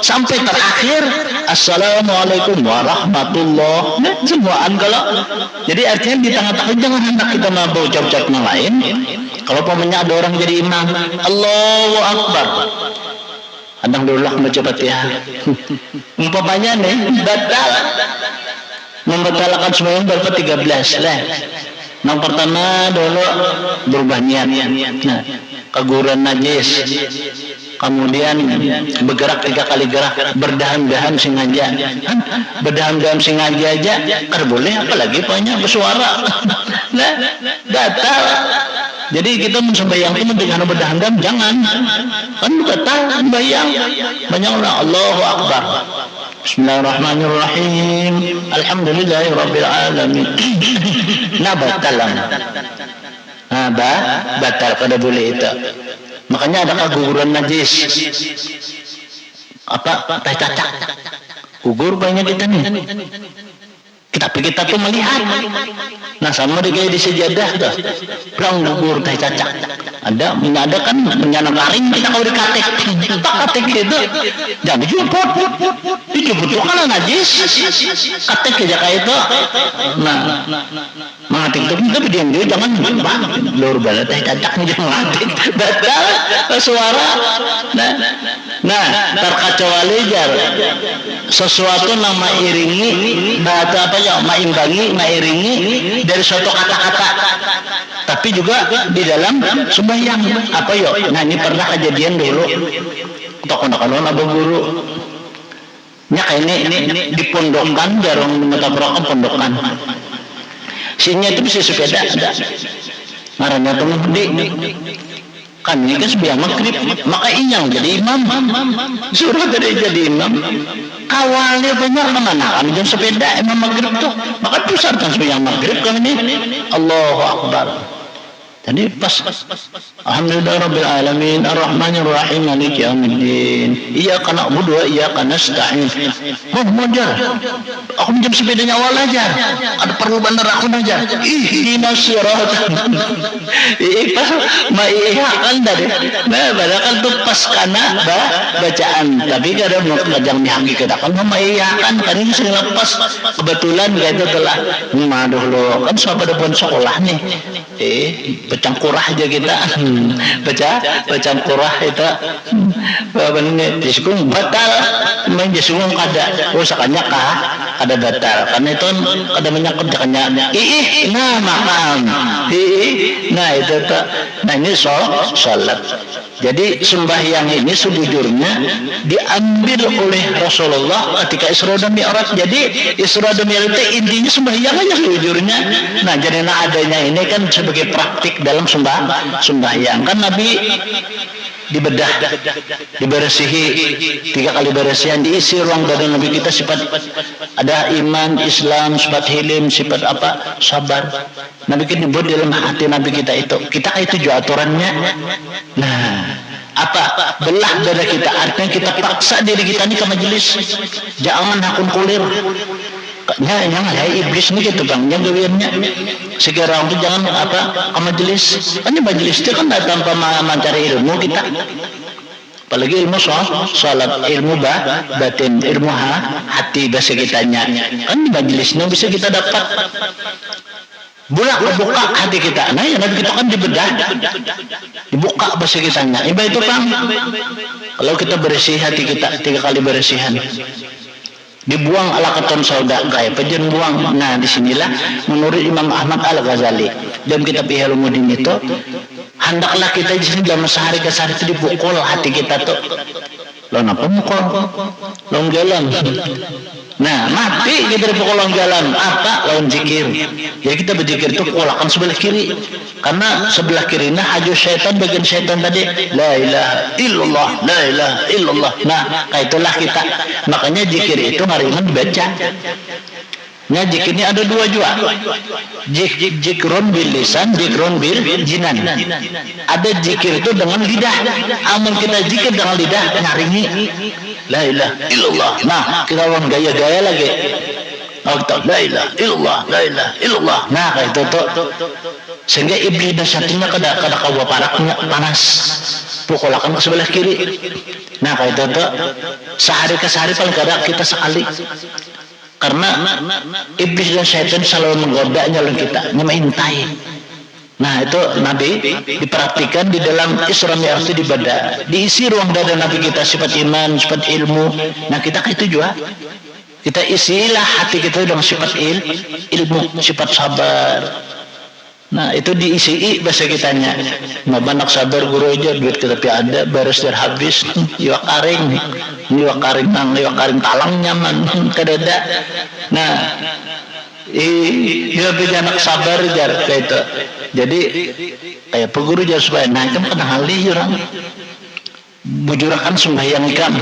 sampai terakhir Assalamualaikum warahmatullah. Nah, semuaan kalau jadi artinya di tengah-tengah jangan hendak kita mau ucap-ucap yang lain. Kalau pamannya ada orang jadi imam Allahu Akbar adang dulu lah baca Fatihah. Umpamanya nih batal membatalkan semuanya berapa 13 lah. Yang pertama dulu berubah niat. Nah, keguguran najis. Kemudian bergerak 3 kali gerak, berdahan-dahan sengaja. Berdahan-dahan sengaja aja kan boleh, apalagi banyak bersuara. Nah, batal. Jadi kita sembahyang itu dengan berdahan-dahan jangan. Kan batal sembahyang. Banyak orang Allahu Akbar. Bismillahirrahmanirrahim. Alhamdulillahirabbil alamin. Nah batalan. Nah batal kada boleh itu. Makanya ada keguguran najis. Apa? Teh cacak. Gugur banyak kita nih. Tapi kita tuh melihat. Nah sama kayak di sejadah tuh. Perang gugur teh cacak. Ada kan menyana karing kita kalau dikatek. Tak katek gitu. Jangan dijemput. Dijemput tuh kan najis. Katek aja kayak itu. Nah mengatik itu tapi diam dia jangan lur bala teh cacak jangan mengatik. Batal suara. Nah terkecuali jar sesuatu nama iringi bahasa apa ya maimbangi mairingi dari suatu kata-kata tapi juga di dalam sembahyang. Apa yuk? Nah, ini pernah kejadian dulu. Tokon-tokon Abu Guru. Nya ini di pondokan jarang mata program pondokan. Sinya itu bisa sepeda ada. Ngarannya tuh gede. Kan ini kan sembahyang maghrib, maka inyang jadi imam. Suruh jadi imam. Kawalnya banyak mana kan jam sepeda imam maghrib tuh. Maka pusat kan sembahyang maghrib kan ini. Allahu Akbar. Jadi pas alhamdulillah rabbil alamin arrahmanir rahim maliki yaumiddin iyyaka na'budu wa iyyaka nasta'in. Jar aku minjem sepedanya awal aja, ada perlu bener aku aja. Ihdinas siratal pas maiyakan dari nah padahal tuh pas kana bacaan tapi kadang mau ngajang di hakikat kan maiyakan kan ini sering lepas kebetulan gitu telah maduh lo kan sahabat depan sekolah nih pecangkurah aja kita pecangkurah itu bener disukung batal main disukung kada sakanya ada batal karena itu ada menyangkut kanya nah makam nah itu tuh nah ini sholat. Jadi sembahyang ini sebujurnya diambil oleh Rasulullah ketika Isra dan Mi'raj. Jadi Isra dan Mi'raj itu intinya sembahyang aja sebujurnya. Nah jadi adanya ini kan sebagai praktik dalam sembahyang. Kan Nabi dibedah, dibersihi 3 kali bersihan, diisi ruang badan Nabi kita sifat ada iman, Islam, sifat hilim, sifat apa? Sabar. Nabi kita dibuat dalam hati Nabi kita itu. Kita itu juga aturannya. Nah, apa? Belah dada kita. Artinya kita paksa diri kita ini ke majelis. Jangan hakun kulir. Yang iblis nih gitu bang, yang gawiannya sekarang itu jangan apa ke majelis. Hanya majelis itu kan datang mencari ilmu kita. Apalagi ilmu sholat, ilmu batin, ilmu hati bahasa kitanya. Kan di majelisnya bisa kita dapat. Buka hati kita. Nah, ya Nabi kita kan dibedah, dibuka bahasa kitanya. Ibadah itu bang. Kalau kita bersih hati kita 3 kali bersihan. Dibuang ala keton sauda kayak pejen buang. Nah disinilah menurut Imam Ahmad Al-Ghazali dalam kitab Ihya Ulumuddin itu hendaklah kita di sini dalam sehari ke sehari itu dipukul hati kita tuh. Lawan apa mukul? Lawan jalan. Nah mati kita dipukul lawan jalan apa? Lawan zikir. Jadi kita berzikir itu kulakan sebelah kiri karena sebelah kirinya haju syaitan bagian syaitan tadi la ilaha illallah la ilaha illallah. Nah kayak itulah kita makanya zikir itu hari ini dibaca. Nah zikirnya ada 2 juga, zikron bil lisan, zikron bil jinan. Ada zikir itu dengan lidah, amal kita zikir dengan lidah nyaringi la ilaha illallah. Nah kita orang gaya-gaya lagi la ilaha illallah la ilaha illallah. Nah kayak itu tuh sehingga iblis dasarnya kada kawa paraknya panas pukulakan ke sebelah kiri. Nah kayak itu tuh sehari ke sehari paling kadang kita sekali karena iblis dan syaitan selalu menggoda nyalon kita nyemaintai. Nah itu Nabi diperhatikan di dalam Isra Mi'raj itu dibedah, diisi ruang dada Nabi kita sifat iman, sifat ilmu. Nah kita itu juga kita isilah hati kita dengan sifat ilmu, sifat sabar. Nah itu diisi bahasa kitanya. Nah banyak sabar guru aja duit kita tapi ada baris dan habis iwak karing talang nyaman kadada. Nah iya anak sabar jar kayak itu. Jadi kayak peguru jar supaya nah kan kena halih orang bujurakan sembahyang ikam.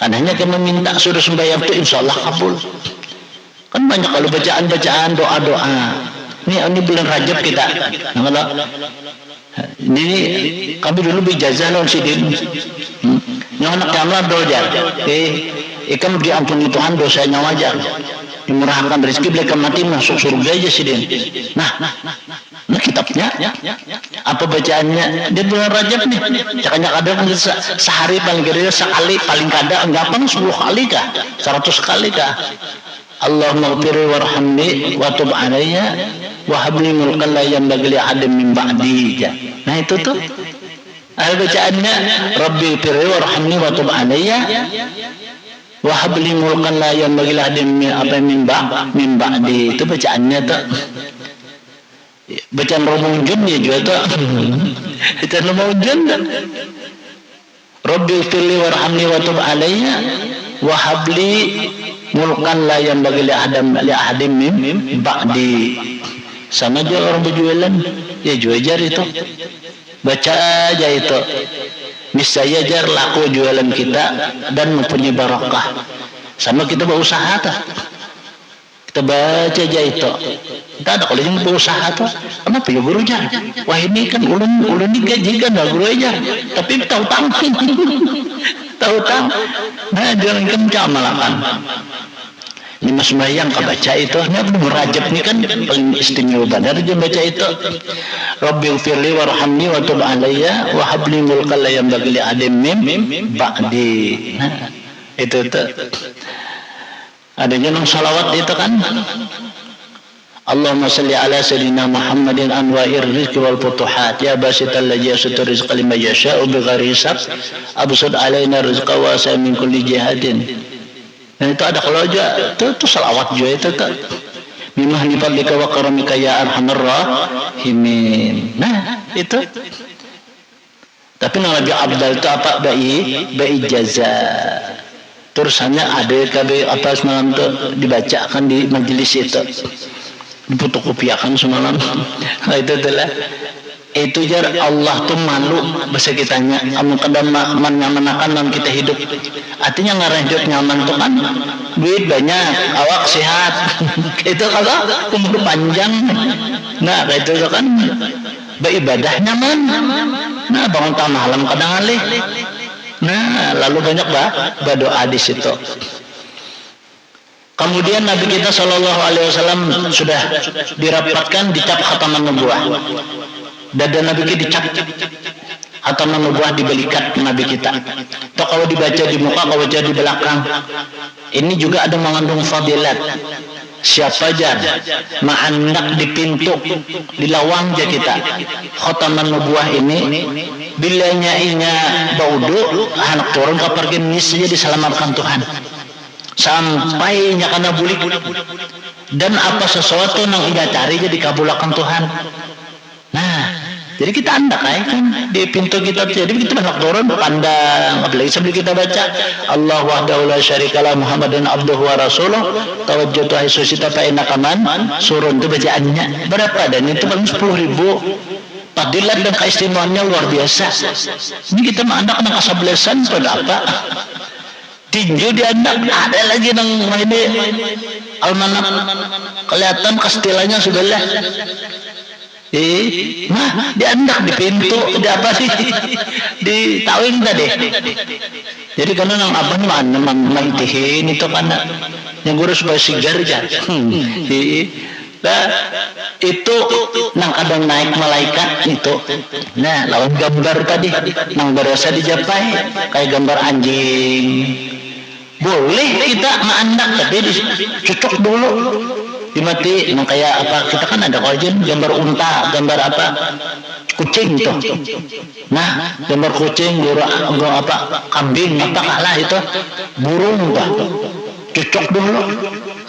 Kan hanya kami minta sudah sembahyang itu insya Allah kabul. Kan banyak kalau bacaan doa. Ini bulan Rajab kita. Nah, ini kami dulu bijazah lawan sidin. Yang anak kamlah dojar. Ikan diampuni Tuhan dosanya wajar. Dimurahkan rezeki mereka mati masuk surga aja sidin. Nah kitabnya apa bacaannya di bulan Rajab nih. Cakanya kadang sehari paling kira sekali paling kadang enggak apa 10 kali kah 100 kali kah. Allahumma ghfirli warhamni wa tub alayya wa habli mulkan la yanbaghi li ahadin min ba'di. Nah itu tuh bacaannya Rabbi ghfirli warhamni wa tub alayya wa habli mulkan la yanbaghi li ahadin min ba'di. Itu bacaannya tuh. bacaan romunjun ya juga tuh. Bacaan romunjun dan Rabbil firli warhamni wa tub alayya wa habli mulkan la yanbaghi li ahadim min ba'di. Sama aja orang berjualan ya juajar itu. Baca aja itu. Niscaya jar laku jualan kita dan mempunyai barakah. Sama kita berusaha tuh. Kita baca aja itu. Kita ada kalau yang berusaha tuh. Kenapa ya guru jar? Wah ini kan ulun digaji kan guru aja. Tapi tahu tang. Tahu tang. Nah jangan kencang malakan. 5 sembahyang kebaca itu. Ini belum rajab nih kan paling istimewa benar dia baca itu. Rabbil firli warhamni wa tub alayya wa habli mulkan la yanbaghi li adim mim ba'di. Nah, itu. Adanya nang salawat itu kan. Allahumma salli ala sayyidina Muhammadin anwa'ir rizqi wal futuhat ya basital ladzi yasutu rizqa liman yasha'u bighairi hisab absud alaina rizqa wa sa min kulli jihadin. Dan itu ada kalau aja itu salawat juga itu tuh. Mimah nifadlika wa karamika ya arhamar rahimin. Nah, itu. Tapi yang lebih abdal itu apa? Bai jaza. Terusannya ada KB apa semalam tuh dibacakan di majelis itu. Difotokopiakan semalam. Nah, itu adalah itu jar Allah tuh malu bahasa kitanya amun kadang menyamanakan dalam kita hidup artinya ngarajut nyaman tuh kan duit banyak awak sehat itu kalau umur panjang nah itu kan beribadah nyaman nah bangun tengah malam kadang alih nah lalu banyak berdoa di situ. Kemudian Nabi kita Shallallahu Alaihi Wasallam sudah dirapatkan dicap khataman nubuah. Dada Nabi kita dicap khataman nubuah dibelikat Nabi kita. Atau kalau dibaca di muka, kalau baca di belakang. Ini juga ada mengandung fadilat. Siapa aja ma'andak di pintu di lawang aja kita. Khataman nubuah ini bila nyainya baudu anak turun ke pergi saja diselamatkan Tuhan. Sampai nyakana bulik dan apa sesuatu yang ia cari jadi kabulakan Tuhan. Nah, jadi kita andak kan di pintu kita jadi kita banyak turun pandang apalagi sambil kita baca Allah wahdahu la syarikalah Muhammadan abduhu wa rasuluh tawajjatu haitsu sita fa innaka man surun itu bacaannya berapa dan itu paling 10.000 fadilat dan keistimewaannya luar biasa. Ini kita mengandak anak kasablesan pada apa? Tinju di anak ada lagi nang ini almanak kelihatan kastilanya sebelah nah di anak di pintu di apa sih di tawing tadi jadi karena nang apa mana mantihin itu karena yang guru supaya sigar aja itu nang kadang naik malaikat itu nah lawan gambar tadi nang berasa dijapai kayak gambar anjing boleh kita mengandak tapi cocok dulu dimati nang kayak apa kita kan ada kajian gambar unta gambar apa kucing tuh nah gambar kucing burung apa kambing apa kalah itu burung tuh cocok dulu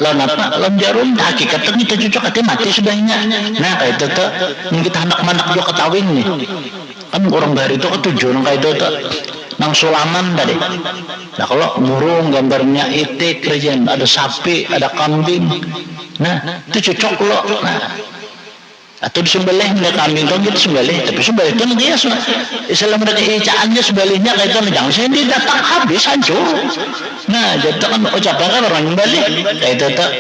lawan apa lawan jarum hakikatnya kita cocok hati mati sudahnya nah kayak itu tuh kita anak-anak juga ketawing nih kan orang baru itu kan tujuan kayak itu tuh nang sulaman tadi. Nah kalau burung gambarnya itik kerjaan ada sapi ada kambing nah itu cocok loh nah atau disembelih mereka kambing kan gitu sembelih tapi sembelih itu nanti ya Islam mereka icaannya sembelihnya kayak itu jangan saya dia datang habis hancur nah jadi kan ucapan kan orang nyembelih kayak itu tuh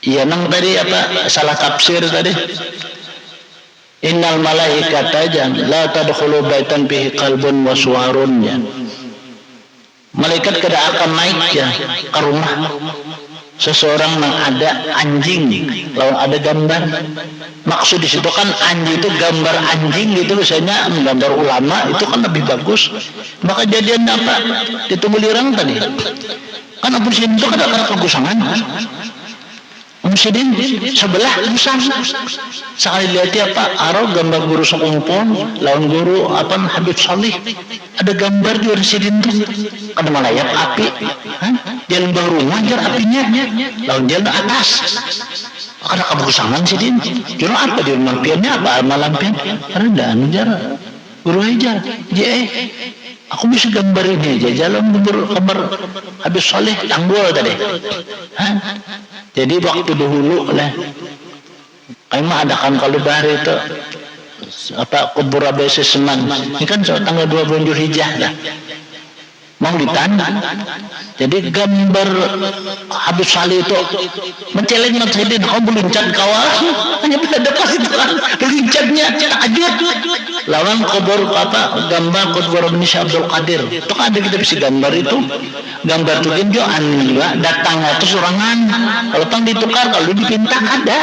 iya nang tadi apa salah tafsir tadi innal malaikata la tadkhulu baitan bihi qalbun wa suwarun ya. Malaikat kada akan naik ya ke rumah seseorang yang ada anjing lawan ada gambar maksud di situ kan anjing itu gambar anjing gitu misalnya gambar ulama itu kan lebih bagus maka jadian apa ditunggu lirang tadi kan apa di situ kan ada kegusangan Musidin sebelah busang sekali lihat apa aro gambar guru sekumpul lawan guru apa Habib Salih ada gambar di Musidin tuh ada malayap api jalan bawah rumah jar apinya lawan jalan atas Karena kebusangan sih din. Juru apa dia lampiannya apa lampian? Rendah jara. Guru aja. Aku bisa gambar ini aja. Jalan gambar habis soleh tanggul tadi. Hah? Jadi waktu dahulu lah. Emang adakan kalau bahari itu apa kubur abc seman. Ini kan tanggal 2 bulan Zulhijjah dah. Maulidan. Jadi gambar Habib Saleh itu menceleng Mas kau beluncad kawal hanya bisa dekat itu kan beluncadnya takjub lawan kubur apa gambar kubur Indonesia Abdul Qadir itu kan ada kita bisa gambar itu gambar itu kan juga datangnya itu sorangan kalau tang ditukar kalau dipinta ada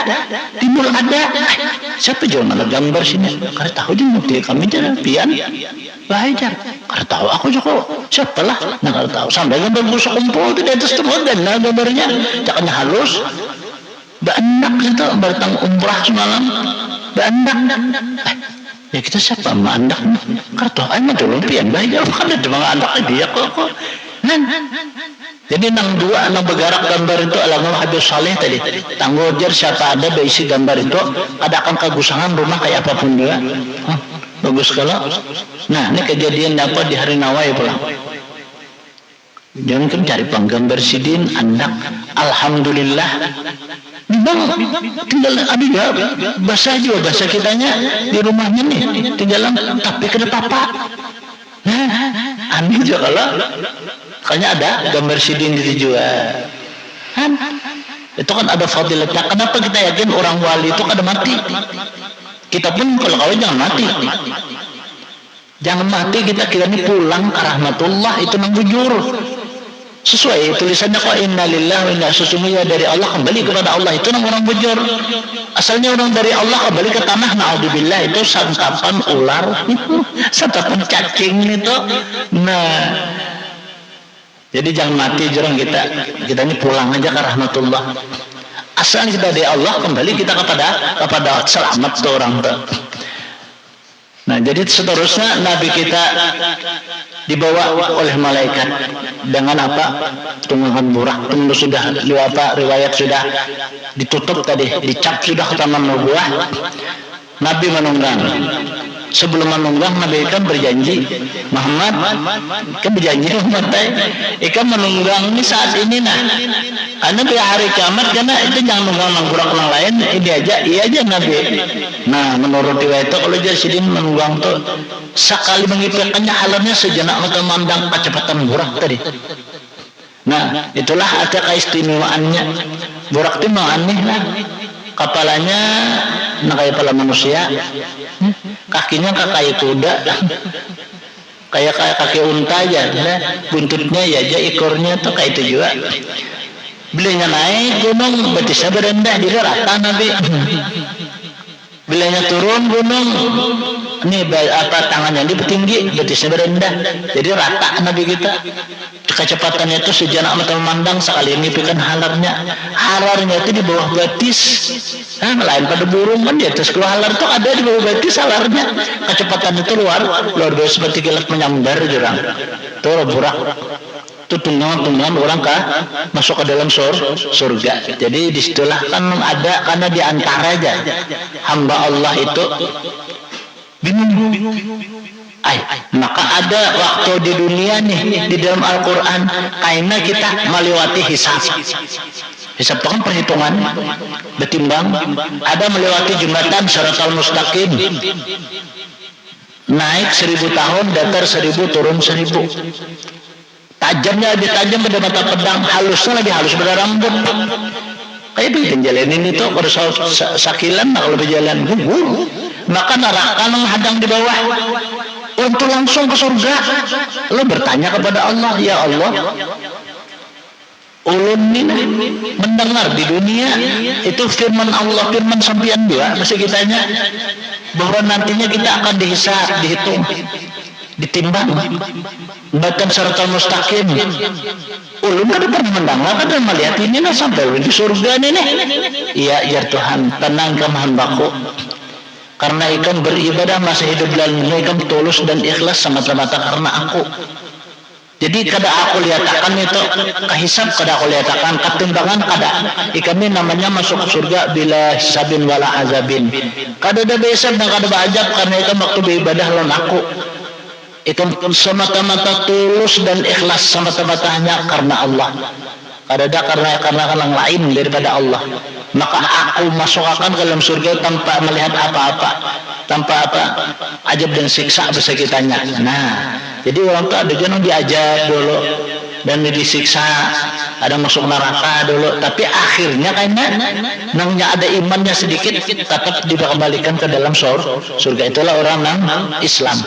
timbul ada siapa jual mana gambar sini karena tahu dia mukti kami jalan pian belajar karena tahu aku juga siapa lah nah kalau tahu sampai gambar busuk kumpul di atas tempat dan nah gambarnya cakapnya halus banyak itu bertang umrah semalam banyak ya kita siapa sama anda karena ayo dulu pian belajar kan ada cuma anak dia kok jadi nang dua nang bergerak gambar itu alamat Habib Saleh tadi tangguh jar siapa ada berisi gambar itu ada akan kegusangan rumah kayak apapun juga bagus kalau nah ini kejadian apa di hari Nawai pulang jangan kan cari penggambar sidin anak alhamdulillah memang tinggal abiga bahasa juga bahasa kitanya di rumahnya nih tinggalan tapi kena papa aneh juga kalau kayaknya ada gambar sidin di juga itu kan ada fadilatnya kenapa kita yakin orang wali itu kada mati kita pun kalau kawin jangan mati kita ini pulang ke rahmatullah itu nang bujur sesuai tulisannya kok innalillahi wa inna sesungguhnya dari Allah kembali kepada Allah itu nang orang bujur asalnya orang dari Allah kembali ke tanah naudzubillah itu santapan ular santapan cacing itu nah jadi jangan mati jurang kita ini pulang aja ke rahmatullah asal kita dari Allah kembali kita kepada selamat orang tuh. Nah jadi seterusnya Nabi kita dibawa oleh malaikat dengan apa tunggangan burak tunggu sudah riwayat sudah ditutup tadi dicap sudah ke taman nubuah Nabi menunggang sebelum menunggang Nabi kan berjanji Muhammad kan berjanji Muhammad ikan menunggang ini saat ini nah anda di hari kiamat karena itu jangan menunggang burak orang lain ini aja iya aja Nabi nah menurut riwayat itu kalau Jasidin menunggang tuh sekali mengipirkannya halannya sejenak memandang kecepatan burak tadi nah itulah ada keistimewaannya burak itu mau aneh lah kepalanya nah kayak kepala manusia kakinya kayak kuda kayak kaki unta aja nah, buntutnya ya aja ekornya tuh kayak itu juga bilanya naik gunung betisnya berendah jadi rata Nabi bilanya turun gunung ini apa tangannya di tinggi betisnya berendah jadi rata Nabi kita kecepatannya itu sejenak mata memandang sekali ngipikan halarnya itu di bawah batis lain pada burung kan di atas keluar halar itu ada di bawah batis halarnya kecepatan itu luar biasa seperti kilat menyambar jurang itu burak itu tunggangan orang masuk ke dalam surga jadi disitulah kan ada karena di antara aja hamba Allah itu bingung maka ada waktu di dunia nih di dalam Al-Quran karena kita melewati hisab itu kan perhitungan bertimbang ada melewati jembatan Shiratal Mustaqim naik 1000 tahun datar 1000 turun 1000 tajamnya lebih tajam pada mata pedang halusnya lebih halus pada rambut kayak begitu jalanin itu kalau sakilan kalau berjalan gugur maka neraka menghadang di bawah untuk langsung ke surga lo bertanya kepada Allah ya Allah ulun ini mendengar di dunia itu firman Allah firman sampian juga masih kitanya bahwa nantinya kita akan dihisab dihitung ditimbang bahkan Shiratal Mustaqim ulun kan pernah mendengar kan melihat ini nah sampai di surga ini iya ya Tuhan tenangkan hambaku karena ikan beribadah masih hidup dalam dunia ikan tulus dan ikhlas semata-mata karena aku Jadi kada aku liatakan itu kahisab, kada aku liatakan ketimbangan, kada ikami namanya masuk surga bila hisabin wala azabin. Kada ada besab dan kada beajab karena itu waktu beribadah lawan aku. Itu semata-mata tulus dan ikhlas, semata-mata hanya karena Allah. Kada ada karena orang lain daripada Allah. Maka aku masukkan ke dalam surga tanpa melihat apa-apa, tanpa apa ajab dan siksa bisa kitanya. Nah, jadi orang tuh ada yang diajak dulu dan disiksa, ada masuk neraka dulu, tapi akhirnya kayaknya nangnya ada imannya sedikit tetap dikembalikan ke dalam surga. Itulah orang nang Islam.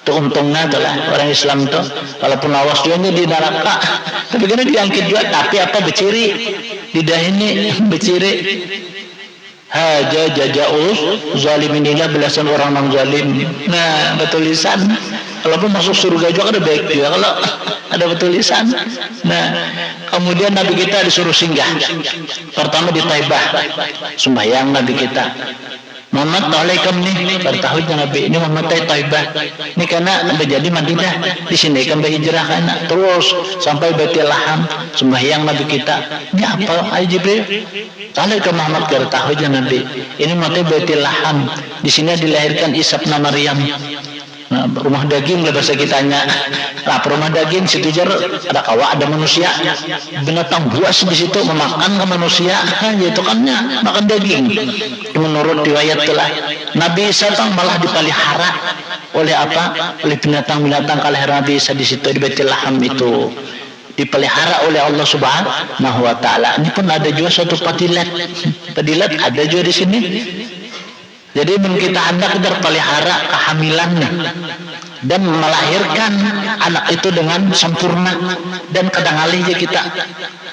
Itu untungnya adalah orang Islam itu walaupun awas dia di neraka tapi karena diangkit juga, tapi apa beciri lidah ini beciri haja jajaus zalimin, inilah belasan orang yang zalim. Nah, betulisan walaupun masuk surga juga ada baik juga kalau ada betulisan. Nah, kemudian Nabi kita disuruh singgah pertama di Taibah, sembahyang Nabi kita. Muhammad alaikum nih bertahunnya Nabi ini Muhammad Taibah ini karena menjadi Madinah di sini kan berhijrah kana terus sampai Baitul Laham sembahyang Nabi kita. Ini apa ay Jibril? Alaikum Muhammad bertahunnya Nabi ini Muhammad Baitul Laham, di sini dilahirkan Isa bin Maryam. Nah, rumah daging lah bahasa kitanya. Nah, rumah daging situ jar ada kawa, ada manusia, binatang buas di situ memakan ke manusia, yaitu kannya makan daging. Menurut riwayat telah Nabi Isa malah dipelihara oleh apa? Oleh binatang-binatang kalahir Nabi Isa di situ di Baitul Laham itu. Dipelihara oleh Allah Subhanahu wa taala. Ini pun ada juga satu padilat. Padilat ada juga di sini. Jadi kita hendak terpelihara kehamilannya dan melahirkan anak itu dengan sempurna dan kadang alih aja kita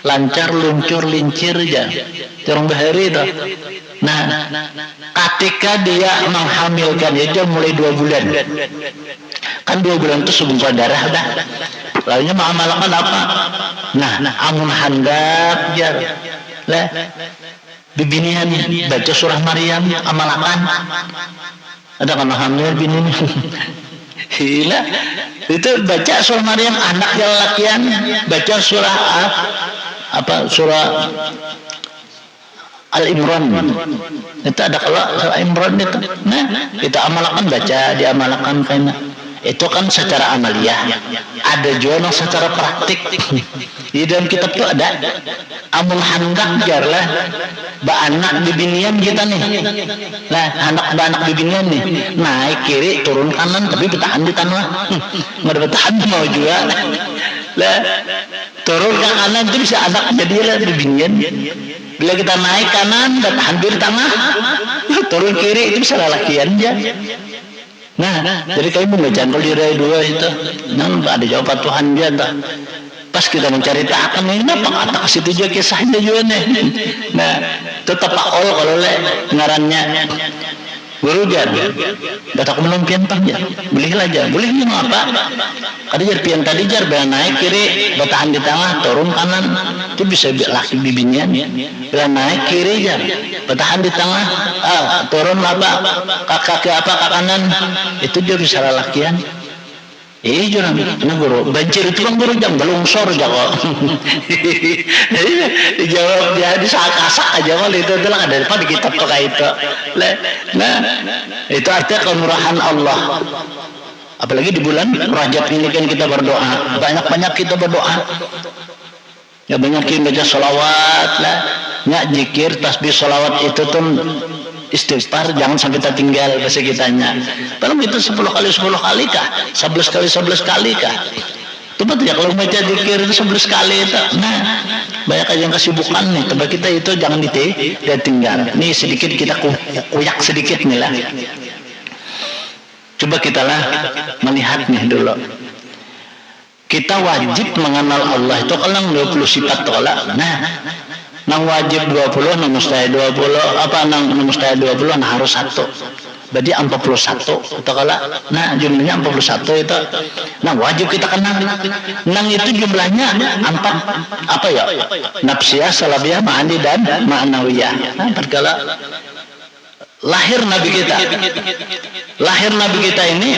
lancar luncur lincir aja terong bahari itu. Nah, ketika dia menghamilkan itu mulai 2 bulan kan 2 bulan itu segumpal darah dah, lalunya mengamalkan apa? Nah amun hendak jar lah bibinian baca surah Maryam amalakan ada kan hamil bini gila itu baca surah Maryam anak yang lakian baca surah apa surah Al-Imran itu ada kalau surah Imran itu. Nah kita amalkan baca diamalkan karena itu kan secara amaliyah, ada juga secara praktik. Di dalam kitab itu ada amun hendak jarlah anak bibinian kita nih. Nah, anak bibinian nih naik kiri turun kanan tapi bertahan di tanah. Nggak ada bertahan mau juga. Lah turun ke kanan itu bisa anak jadilah bibinian. Bila kita naik kanan bertahan di tanah, turun kiri itu bisa lalakian aja. Nah, jadi kami membaca kalau di rai 2 itu, nah ada jawaban Tuhan dia entah. Pas kita mencari tahapan ini, kenapa kata ke situ juga kisahnya juga nih. Nah, tetap Pak Ol kalau ngarannya guru jar, datang belum piantang ya, bolehlah aja, boleh ni apa? Kada jar pian tadi jar, bila naik kiri, bertahan di tengah, turun kanan, itu bisa laki bibinya. Bila naik kiri jar, bertahan di tengah, turun apa? Kaki apa ke kanan, itu juga bisa lakian. Jurang, nah guru, banjir itu kan guru jam belungsor jago. Jadi dijawab dia disasak aja mal itu adalah ada di kitab pakai itu. Nah, itu artinya kemurahan Allah. Apalagi di bulan Rajab ini kan kita berdoa, banyak-banyak kita berdoa. Ya banyakin baca sholawat lah, nyak zikir, tasbih sholawat itu tuh istighfar jangan sampai tertinggal bahasa kitanya. Kalau itu 10 kali kah? 11 kali kah? Coba ya kalau baca zikir itu 11 kali itu. Nah, banyak aja yang kesibukan nih. Coba kita itu jangan ditinggal. Nih sedikit kita kuyak sedikit nih lah. Coba kita lah melihatnya dulu. Kita wajib mengenal Allah itu kalau 20 sifat tolak. Nah, nang wajib 20, nang mustahil 20, apa nang mustahil 20 nah harus 1. Berarti 41 atau kalau nah jumlahnya 41 itu. Nah, wajib kita kenal. Nang itu jumlahnya 4 apa ya? Nafsiyah, salabiyah, ma'ani dan ma'nawiyah. Nah, perkala lahir Nabi kita ini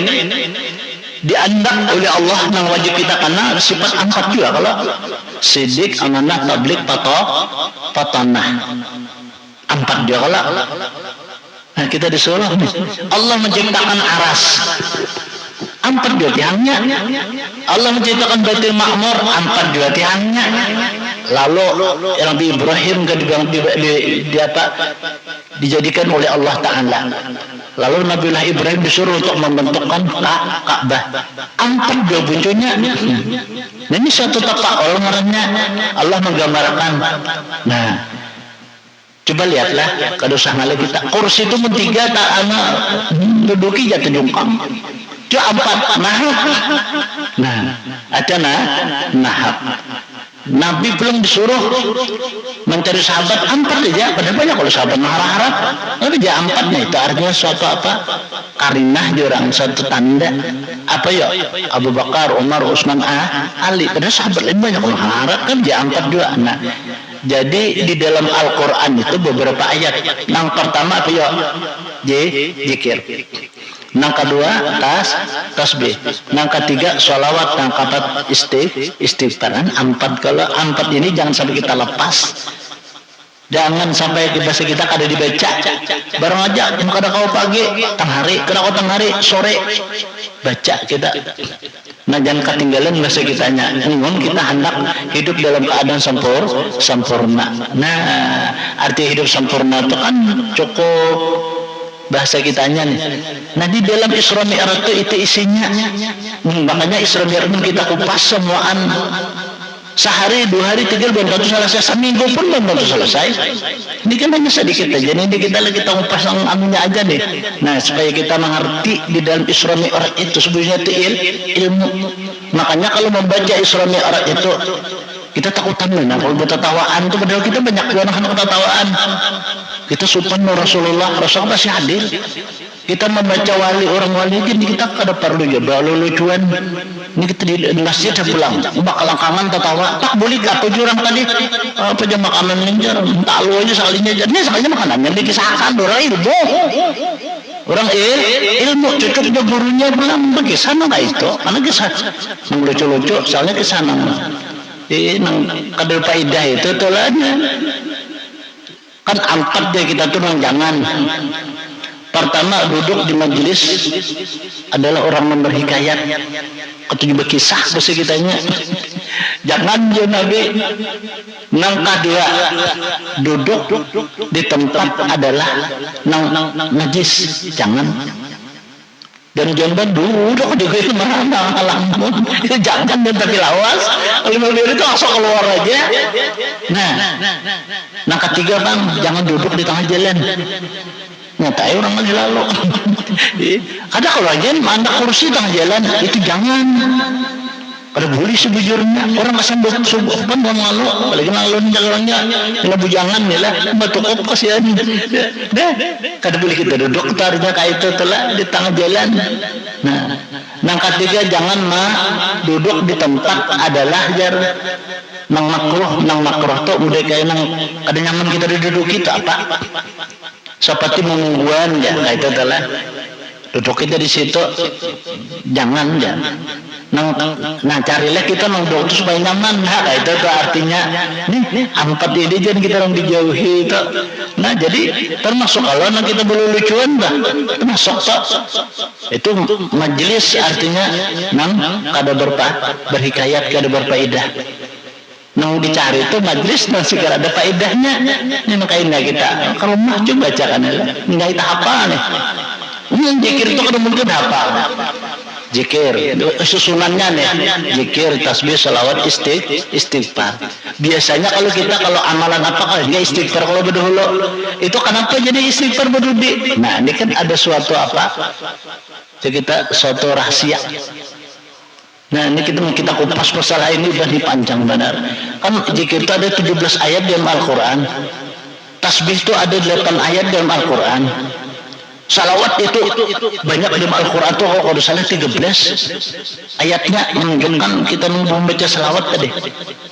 diandak oleh Allah nang wajib kita karena sifat 4 juga kalau sidik, amanah, tablik, patanah 4 juga kalau nah, kita disuruh Allah menciptakan aras 4 juga tiangnya, Allah menciptakan Baitul Ma'mur 4 juga tiangnya. Lalu yang Nabi Ibrahim dijadikan oleh Allah Ta'ala. Lalu Nabiullah Ibrahim disuruh untuk membentukkan Ka'bah 4 juga buncunya. Nah, ini suatu tapak orangnya Allah menggambarkan. Nah, coba lihatlah kadosah ngale kita kursi itu mentiga tak ana duduki jatuh jungkang itu 4 nah ada nahab Nabi belum disuruh mencari sahabat 4 aja padahal banyak kalau sahabat harap tapi aja 4 nih itu artinya suatu apa karinah jurang suatu tanda apa ya Abu Bakar, Umar, Utsman, Ali padahal sahabat lain banyak kalau harap kan aja 4 juga. Nah jadi di dalam Al-Quran itu beberapa ayat. Yang pertama apa ya? Zikir. Yang kedua tasbih. Yang ketiga sholawat. Yang keempat istighfar. 4 kalau 4 ini jangan sampai kita lepas. Jangan sampai bahasa kita kada dibaca. Barang aja yang kada kau pagi, tengah hari, sore baca kita. Nah jangan ketinggalan bahasa kitanya. Namun kita hendak hidup dalam keadaan sempurna. Nah arti hidup sempurna itu kan cukup bahasa kitanya nih. Nah di dalam Isra Mi'raj itu isinya. Makanya Isra Mi'raj kita kupas semuaan. Sehari, 2 hari, 3 belum tentu selesai, seminggu pun belum tentu selesai. Ini kan hanya sedikit aja. Ini kita lagi kupas yang anunya aja nih. Nah supaya kita mengerti di dalam Isra Mi'raj itu sebenarnya itu ilmu. Makanya kalau membaca Isra Mi'raj itu kita takutan nih. Nah kalau bertatawaan itu padahal kita banyak anak-anak bertatawaan. Kita sultan Rasulullah masih hadir. Kita membaca wali orang wali ini kita kada perlu ya lucuan. Ini kita di masjid pulang bakal kangen tertawa tak boleh apa jurang tadi apa aja makanan lenjar tak lu aja sekalinya jadi sekalinya makanannya dikisahkan orang ilmu ilmu cukup dia gurunya bilang berkisah nah itu karena kisah lucu-lucu soalnya kisah nang kadal faidah itu tolanya kan 4 deh kita tuh jangan. Pertama duduk di majelis adalah orang memberi hikayat ketujuh berkisah bahasa kitanya. Jangan ya Nabi. Nang kedua duduk di tempat adalah nang najis. Jangan. Dan jangan duduk di itu mana alamun. Jangan dan tapi lawas. Kalau mau itu langsung keluar aja. Nah, nang ketiga bang jangan duduk di tengah jalan. Nyatai orang lagi lalu. Ada kalau aja anda kursi tengah jalan itu jangan. Pada boleh sebujurnya orang kesambut subuh pun mau malu, apalagi malu jalannya, nggak bujangan nih lah, batu kop kasihan. Dah, kada boleh kita duduk tariknya kayak itu telah di tengah jalan. Nah, yang ketiga jangan duduk di tempat adalah jar nang makruh tuh udah kayak nang ada nyaman kita duduk kita apa? Seperti menungguan ya kayak itu adalah duduk kita di situ jangan. Nah carilah kita duduk itu supaya nyaman. Nah kayak itu artinya nih 4 ini jangan kita orang dijauhi itu. Nah jadi termasuk kalau kita boleh lucuan dah termasuk itu majelis artinya nang kada berhikayat kada berfaedah. Nang dicari itu majlis dan segera ada faedahnya. Ini makanya kita kalau mah coba bacakan nggak itu apa nih. Ini zikir itu kada mungkin apa. Zikir susunannya nih zikir, tasbih, salawat, istighfar. Biasanya kalau amalan apa kalau istighfar kalau berdahulu itu kenapa jadi istighfar berdudi? Nah ini kan ada suatu apa? Jadi kita suatu rahasia. Nah ini kita kupas masalah ini udah panjang benar. Kan zikir itu ada 17 ayat dalam Al-Quran. Tasbih itu ada 8 ayat dalam Al-Quran. Salawat itu banyak dalam Al-Quran tuh kalau salah 13 ayatnya menunjukkan kita membaca salawat tadi.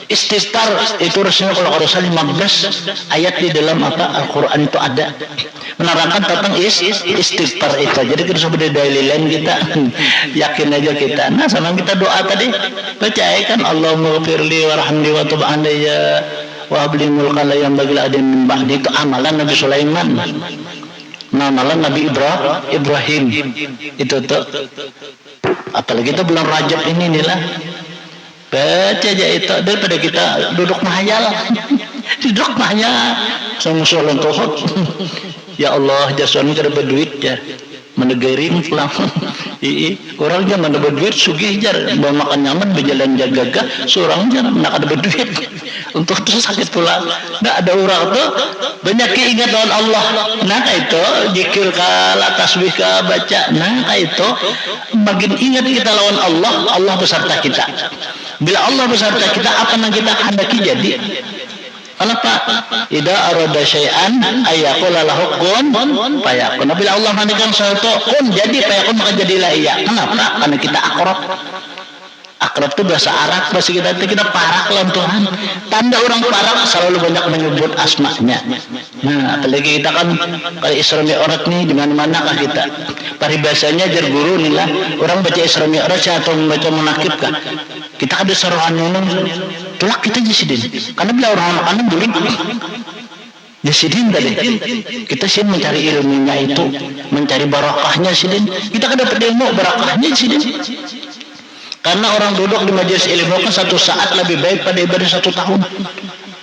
Istighfar itu Rasulullah kalau 15 ayat di dalam Al-Quran itu ada menerangkan tentang istighfar itu. Jadi kita sebagai dalilan kita yakin aja kita. Nah, sama kita doa tadi percaya kan, Allahumma ghfirli warhamni wa tub alayya wa habli mulkan la yanbaghi li ahadin min ba'di. Itu amalan Nabi Sulaiman. Amalan Nabi Ibrahim. Itu tuh. Apalagi kita bulan Rajab ini nih lah. Baca aja itu daripada kita duduk mahayal. Duduk mahayal sama soalan kohot. Ya Allah, jason kada berduit ya. Menegerin pulang. Orangnya mana berduit sugih jar, bawa makan nyaman berjalan jaga seorang jar nak ada berduit. Untuk itu sakit pula. Nggak ada orang tuh banyak ingat lawan Allah. Nah itu zikir kala tasbih ka baca. Nah itu makin ingat kita lawan Allah, Allah beserta kita. Bila Allah beserta kita, apa yang kita hendaki jadi? Kenapa? Ida arada syai'an ayyaqula lahu kun fayakun. Bila Allah menjadikan sesuatu kun jadi fayakun, maka jadilah iya. Kenapa? Karena kita akrab. Akrab itu bahasa Arab, bahasa kita itu kita parak lawan Tuhan. Tanda orang parak selalu banyak menyebut asma'nya. Nah, apalagi kita kan kalau Isra Mi'raj nih di mana-mana kah kita. Paribasanya jar guru nih lah. Orang baca Isra Mi'raj atau membaca munakib kah. Kita ada saruhan nunung. Tulak kita jasidin. Karena bila orang makanan boleh jasidin tadi. Kita sih mencari ilmunya itu, mencari barakahnya sidin. Kita kan dapat ilmu barakahnya sidin. Karena orang duduk di majelis ilmu kan 1 saat lebih baik pada ibadah 1 tahun.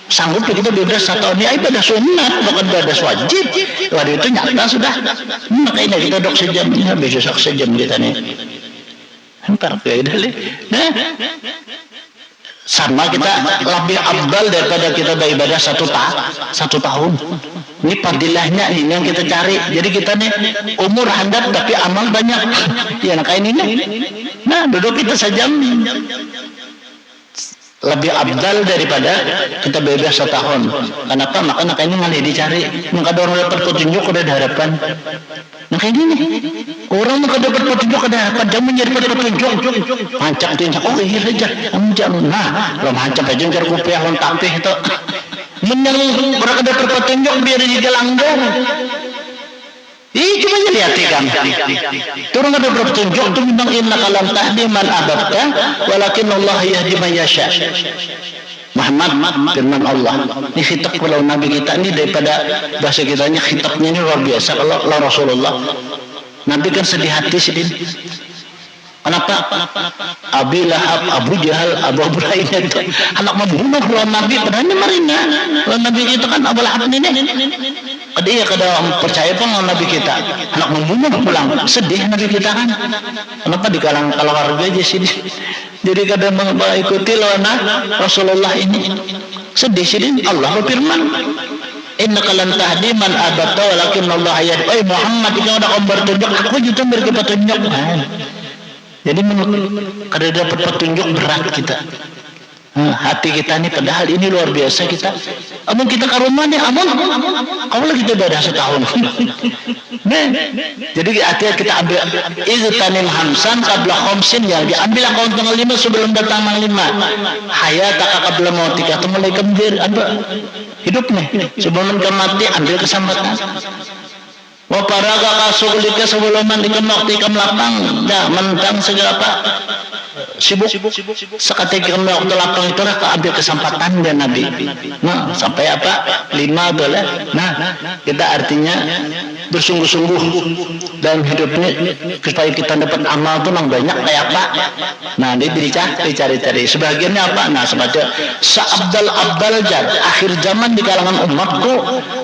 Sanggup kita ibadah 1 tahun ya ibadah sunat, bukan ibadah wajib. Waktu itu nyata sudah. Makanya kita duduk sejam, ya besok sejam kita nih. Entar kayak dali. Nah, sama kita lebih abdal daripada kita beribadah 1 tahun. Ini fadilahnya ini yang kita cari. Jadi kita nih umur handap tapi amal banyak. Ya nah kayak ini nih. Nah duduk kita sejam lebih abdal daripada kita beribadah 1 tahun. Kenapa? Maka ini malah dicari. Maka orang dapat petunjuk udah harapan. Nah kayak gini orang maka dapat petunjuk ada harapan. Jangan menjadi petunjuk. Hancap tinjak. Oh iya saja. Nah belum hancap aja cari kupiah lontapih itu. Menang orang dapat petunjuk biar dia langgar. Cuma aja lihat kan. Turun ada petunjuk itu memang inna kalam tahdi man ababta walakin Allah yahdi man yasha. Muhammad firman Allah. Ini khitab kalau Nabi kita ini daripada bahasa kitanya khitabnya ini luar biasa. Kalau Rasulullah Nabi kan sedih hati sedih. Kenapa? Abi Lahab, Abu Jahal, Abu Hurairah itu anak membunuh lawan Nabi. Padahal marina lawan Nabi itu kan Abu Lahab ini. Dia kada percaya pun lawan Nabi kita. Anak membunuh pulang. Sedih Nabi kita kan. Kenapa di kalangan keluarga aja sedih. Jadi kadang mengikuti lawan Rasulullah ini. Sedih sedih. Allah berfirman. Innaka lan tahdi man abata walakin Allah yahdi. Oh Muhammad ini udah bertunjuk. Aku juga beri petunjuk. Jadi kada dapat petunjuk berat kita. Hati kita ini padahal ini luar biasa kita. Amun kita ke rumah nih, amun lagi kita ibadah 1 tahun. Nah, jadi hati kita ambil iztanim hamsan qabla khamsin ya. Diambil akaun tanggal 5 sebelum datang tanggal 5. Hayataka qabla mautika tu mulai kembir hidup nih. Sebelum kau mati ambil kesempatan. Wa paraga kasuglika sebelum mandikan waktu ikam lapang dah mentang segala apa sibuk seketika kamu waktu lapang itulah keambil kesempatan dan Nabi. Nah sampai apa 5 boleh. Nah kita artinya bersungguh-sungguh dalam hidupnya supaya kita dapat amal tuh yang banyak kayak apa. Nah dia dicari-cari sebagiannya apa. Nah sebaca seabdal jar akhir zaman di kalangan umatku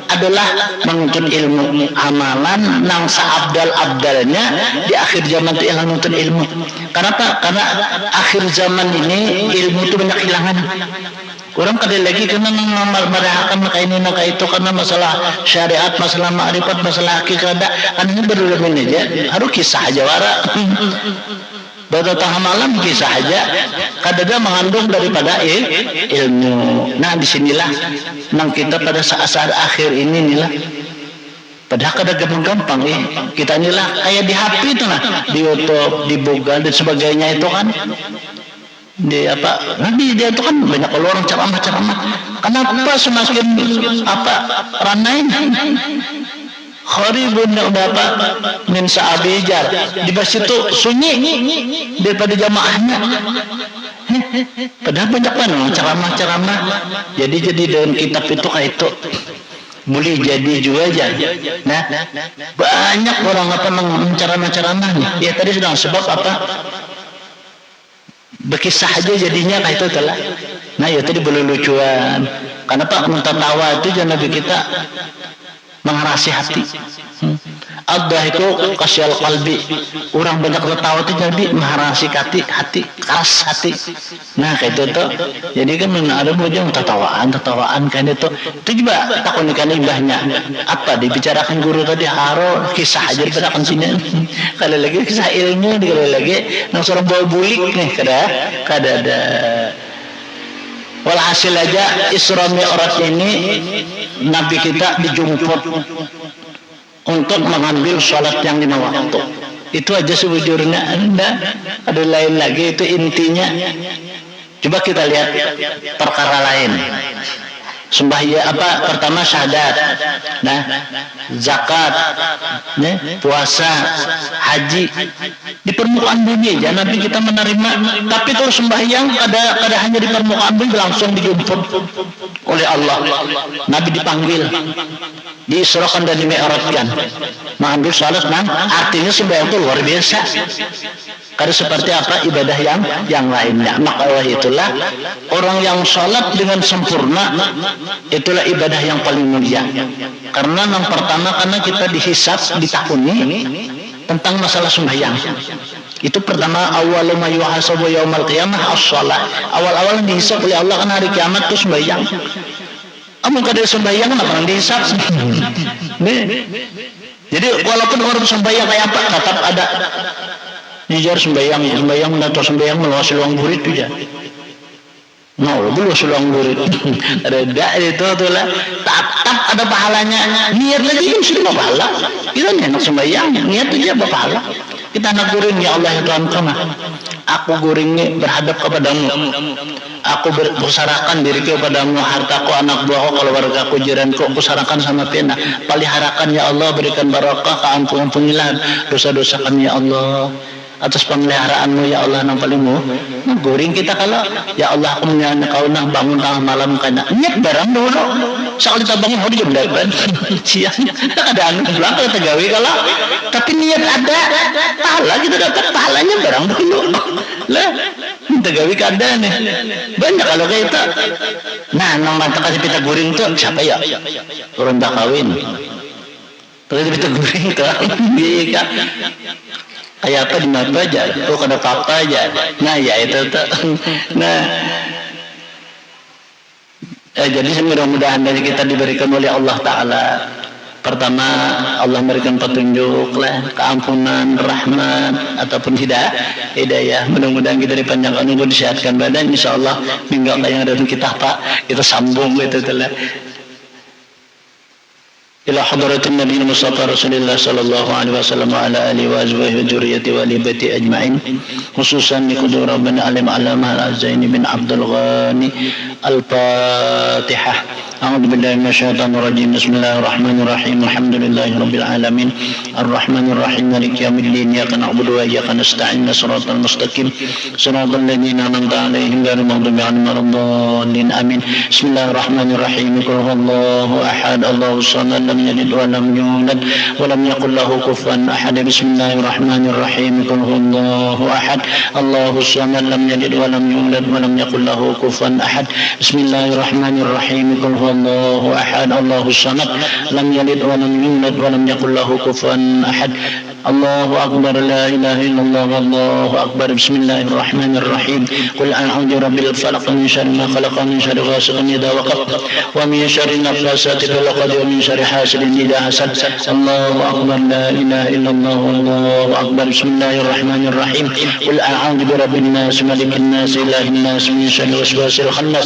adalah menuntut ilmu amalan nang seabdalnya di akhir zaman itu yang menuntut ilmu. Kenapa? Karena akhir zaman ini ilmu itu banyak hilangan. Orang kada lagi kena merayakan maka ini maka itu karena masalah syariat, masalah ma'rifat, masalah hakikat. Kan ini berlebihan aja. Harus kisah aja wara. Baru tengah malam kisah aja. Kadang mengandung daripada ilmu. Nah disinilah nang kita pada saat-saat akhir ini inilah. Padahal kadang gampang kita inilah kayak di HP itu nah, di YouTube, di Google dan sebagainya itu kan. Dia itu kan banyak orang ceramah. Kenapa semakin ranainya? Kharibun min sa'abijar. Di masjid itu sunyi daripada jamaahnya. Padahal banyak ceramah. Jadi dalam kitab itu kayak itu boleh jadi juga aja. Nah, banyak orang menceramah nih. Ya tadi sedang sebab berkisah aja jadinya kayak itu telah. Nah, ya tadi berlucuan. Karena mentatawa itu jangan Nabi kita mengerasi hati. Ad-dhahiku kasyal qalbi. Orang banyak tertawa itu jadi mengerasi hati, keras hati. Nah, kayak itu tuh. Jadi kan ada bujang tertawaan kayak itu. Itu juga takut ikan ibahnya. Apa dibicarakan guru tadi haro kisah aja dibicarakan sini. Kalau lagi kisah ilmu, kalau lagi nang suruh bawa bulik nih kada ada. Walhasil aja Isra Mi'raj ini Nabi kita dijemput untuk mengambil sholat yang 5 waktu. Itu aja sebujurnya. Ada lain lagi, itu intinya. Coba kita lihat perkara lain. Sembahyang pertama syahadat, zakat, puasa, haji. Di permukaan bumi aja Nabi kita menerima. Tapi kalau sembahyang kada hanya di permukaan bumi, langsung dijemput oleh Allah. Nabi dipanggil, diisrakan dan dimi'rajkan, mengambil salat. Artinya sembahyang itu luar biasa. Karena seperti ibadah yang lainnya. Maka itulah orang yang sholat dengan sempurna, itulah ibadah yang paling mulia. Karena yang pertama, karena kita dihisab, ditahuni tentang masalah sembahyang. Itu pertama, awwalu ma yuhasabu yaumal qiyamah as-shalah. Awal-awal yang dihisab oleh Allah kan hari kiamat itu sembahyang. Amun kada sembahyang kenapa yang dihisab? Jadi walaupun orang sembahyang kayak apa, tetap ada nijar sembahyang meluas luang burit itu ya. Belum luang burit. Reda itu lah. Tetap ada pahalanya. Niat lagi sudah pahala. Kita enak sembahyang, niat aja pahala. Kita nak guring, ya Allah ya Tuhan kami. Aku guringnya berhadap kepadamu. Aku bersarakan diriku kepadamu, hartaku, anak buahku, keluargaku, jiranku, aku sarahkan sama pena. Peliharakan ya Allah, berikan barakah, ampunilah dosa-dosa kami ya Allah. Atas pemeliharaanmu ya Allah nang palingmu. Guring kita kalau ya Allah aku menyana kau nang bangun tengah malam kana niat barang dulu. Sakali kita bangun hari jam 8 siang. Ada anu pulang kalau tegawe kalau tapi niat ada pahala kita dapat pahalanya barang dulu. Lah tegawe kada nih. Banyak kalau kayak itu. Nah, nang mantap kasih kita guring tuh siapa ya? Orang tak kawin. Terus kita guring tuh. Iya kayak apa di mana aja, kada apa aja. Nah ya itu tuh. Jadi mudah-mudahan dari kita diberikan oleh Allah Ta'ala. Pertama Allah memberikan petunjuk lah, keampunan, rahmat ataupun hidayah. Mudah-mudahan kita dipanjangkan umur, disehatkan badan. Insya Allah minggu yang ada kita kita sambung gitu lah. إلى حضرة النبي المصطفى رسول الله صلى الله عليه وسلم وعلى آله وأزواجه وذريته وآل بيته أجمعين خصوصا لقدر ربنا علم علامة العزين بن عبد الغني الفاتحة. أعوذ بالله من الشيطان الرجيم. بسم الله الرحمن الرحيم. الحمد لله رب العالمين الرحمن الرحيم مالك يوم الدين إياك نعبد وإياك نستعين صراط المستقيم صراط الذين أنعمت عليهم غير المغضوب عليهم ولا الضالين آمين. بسم الله الرحمن الرحيم. قل هو الله أحد الله الصمد لم يلد ولم يولد ولم يكن له كفوا أحد. بسم الله الرحمن الرحيم. قل هو الله أحد الله الصمد لم يلد ولم يولد ولم يكن له كفوا أحد. بسم الله الرحمن الرحيم. قل هو الله أحد الله الصمد لم يلد ولم يولد ولم يكن له كفوا أحد. الله أكبر لا إله إلا الله والله أكبر. بسم الله الرحمن الرحيم. قل أعوذ برب الفلق من شر ما خلق من شر غاسق إذا وقب ومن شر النفاثات في العقد ومن شر حاسد إذا حسد. الله أكبر لا إله إلا الله والله أكبر. بسم الله الرحمن الرحيم. قل أعوذ برب الناس ملك الناس إله الناس من شر الوسواس الخناس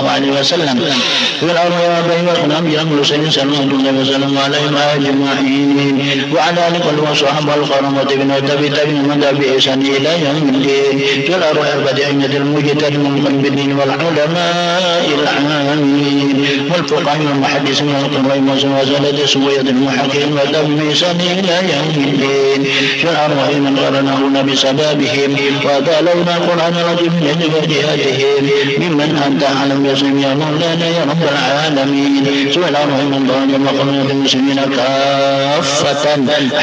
الله عليه وسلم والأرواح والأبي والأنبياء والمرسلين صلى الله عليه وسلم عليهم أجمعين وعلى آله وصحبه الكرامة والتابعين من تبع بإحسان إلى يوم الدين والأرواح البديعية المجتهدين والمقلدين والعلماء العاملين والفقهاء والمحدثين والقراء وزلة سوية المحققين وتبع بإحسان إلى يوم الدين والأرواح من قرناهن بسببهم وتلونا القرآن العظيم لجهادهم ممن أنت أعلم باسم يا مولانا يا رب العالمين سوى الأرواح من ضال مقامات المسلمين كافة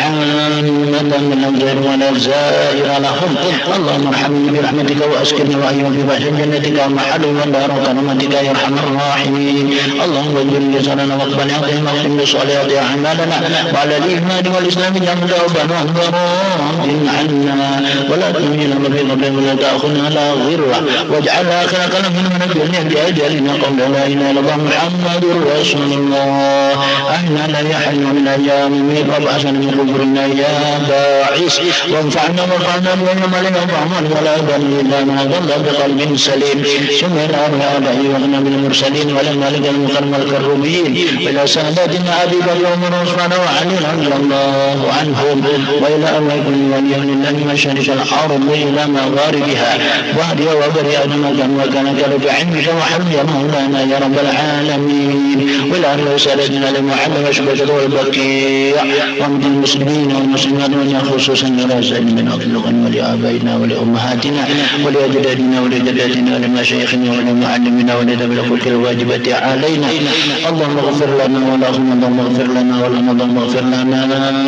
عامة من الغير والزائر لهم اللهم ارحمني برحمتك وأسكنني وأيهم ببحر جنتك محل ودار كرمتك يا أرحم الراحمين اللهم اجبر لساننا واقبل عقلنا واختم بصالحات أعمالنا وعلى الإيمان والإسلام جمد ربنا وراض عنا ولا تهمنا بفضل ولا تأخذنا على غرة واجعل آخر كلامنا من الدنيا بأجلنا قول لا إله إلا الله محمد رسول الله أهلا لا يحل من أيام من رب حسن من قبرنا يا باعث وانفعنا وارفعنا بأن ملك وعمل ولا بل إلا ما ضل بقلب سليم سمعنا بآبائي وغنى بالمرسلين ولما لك المكرم الكروبين وإلى ساداتنا أبي بكر وعمر وعثمان وعلي رضي الله عنهم وإلى أرواح كل ولي من الله مشارق الأرض إلى مغاربها وهدي وبرئ ما كان وكان كلك علمك وحمد يا مولانا يا رب العالمين وإلى أن رسالتنا لمحمد وشبكة والبقيع ومن المسلمين والمسلمات وجه خصوصا لرسائل من أطلقا ولآبائنا ولأمهاتنا ولأجدادنا ولجداتنا ولمشايخنا ولمعلمنا ولذوي الحقوق الواجبة علينا اللهم اغفر لنا ولهم اللهم اغفر لنا ولهم اللهم اغفر لنا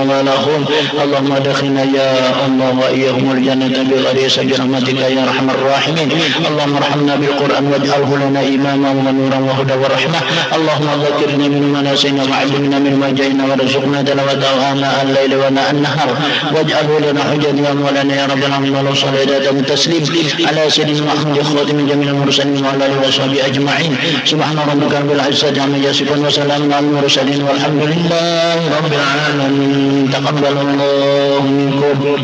ولهم اللهم ادخلنا يا الله وإياهم الجنة بغير حساب برحمتك يا أرحم الراحمين اللهم ارحمنا بالقرآن واجعله لنا إماما ونورا وهدى ورحمة اللهم ذكرنا من ما نسينا وعلمنا من ما جئنا وارزقنا تلاوته آناء الليل وآناء النهار واجعله لنا حجة يا مولانا يا رب العالمين وصلاة تسليم على سيدنا محمد خاتم جميع المرسلين وعلى آله وصحبه أجمعين سبحان ربك رب العزة عما يصفون وسلام على المرسلين والحمد لله رب العالمين تقبل الله منكم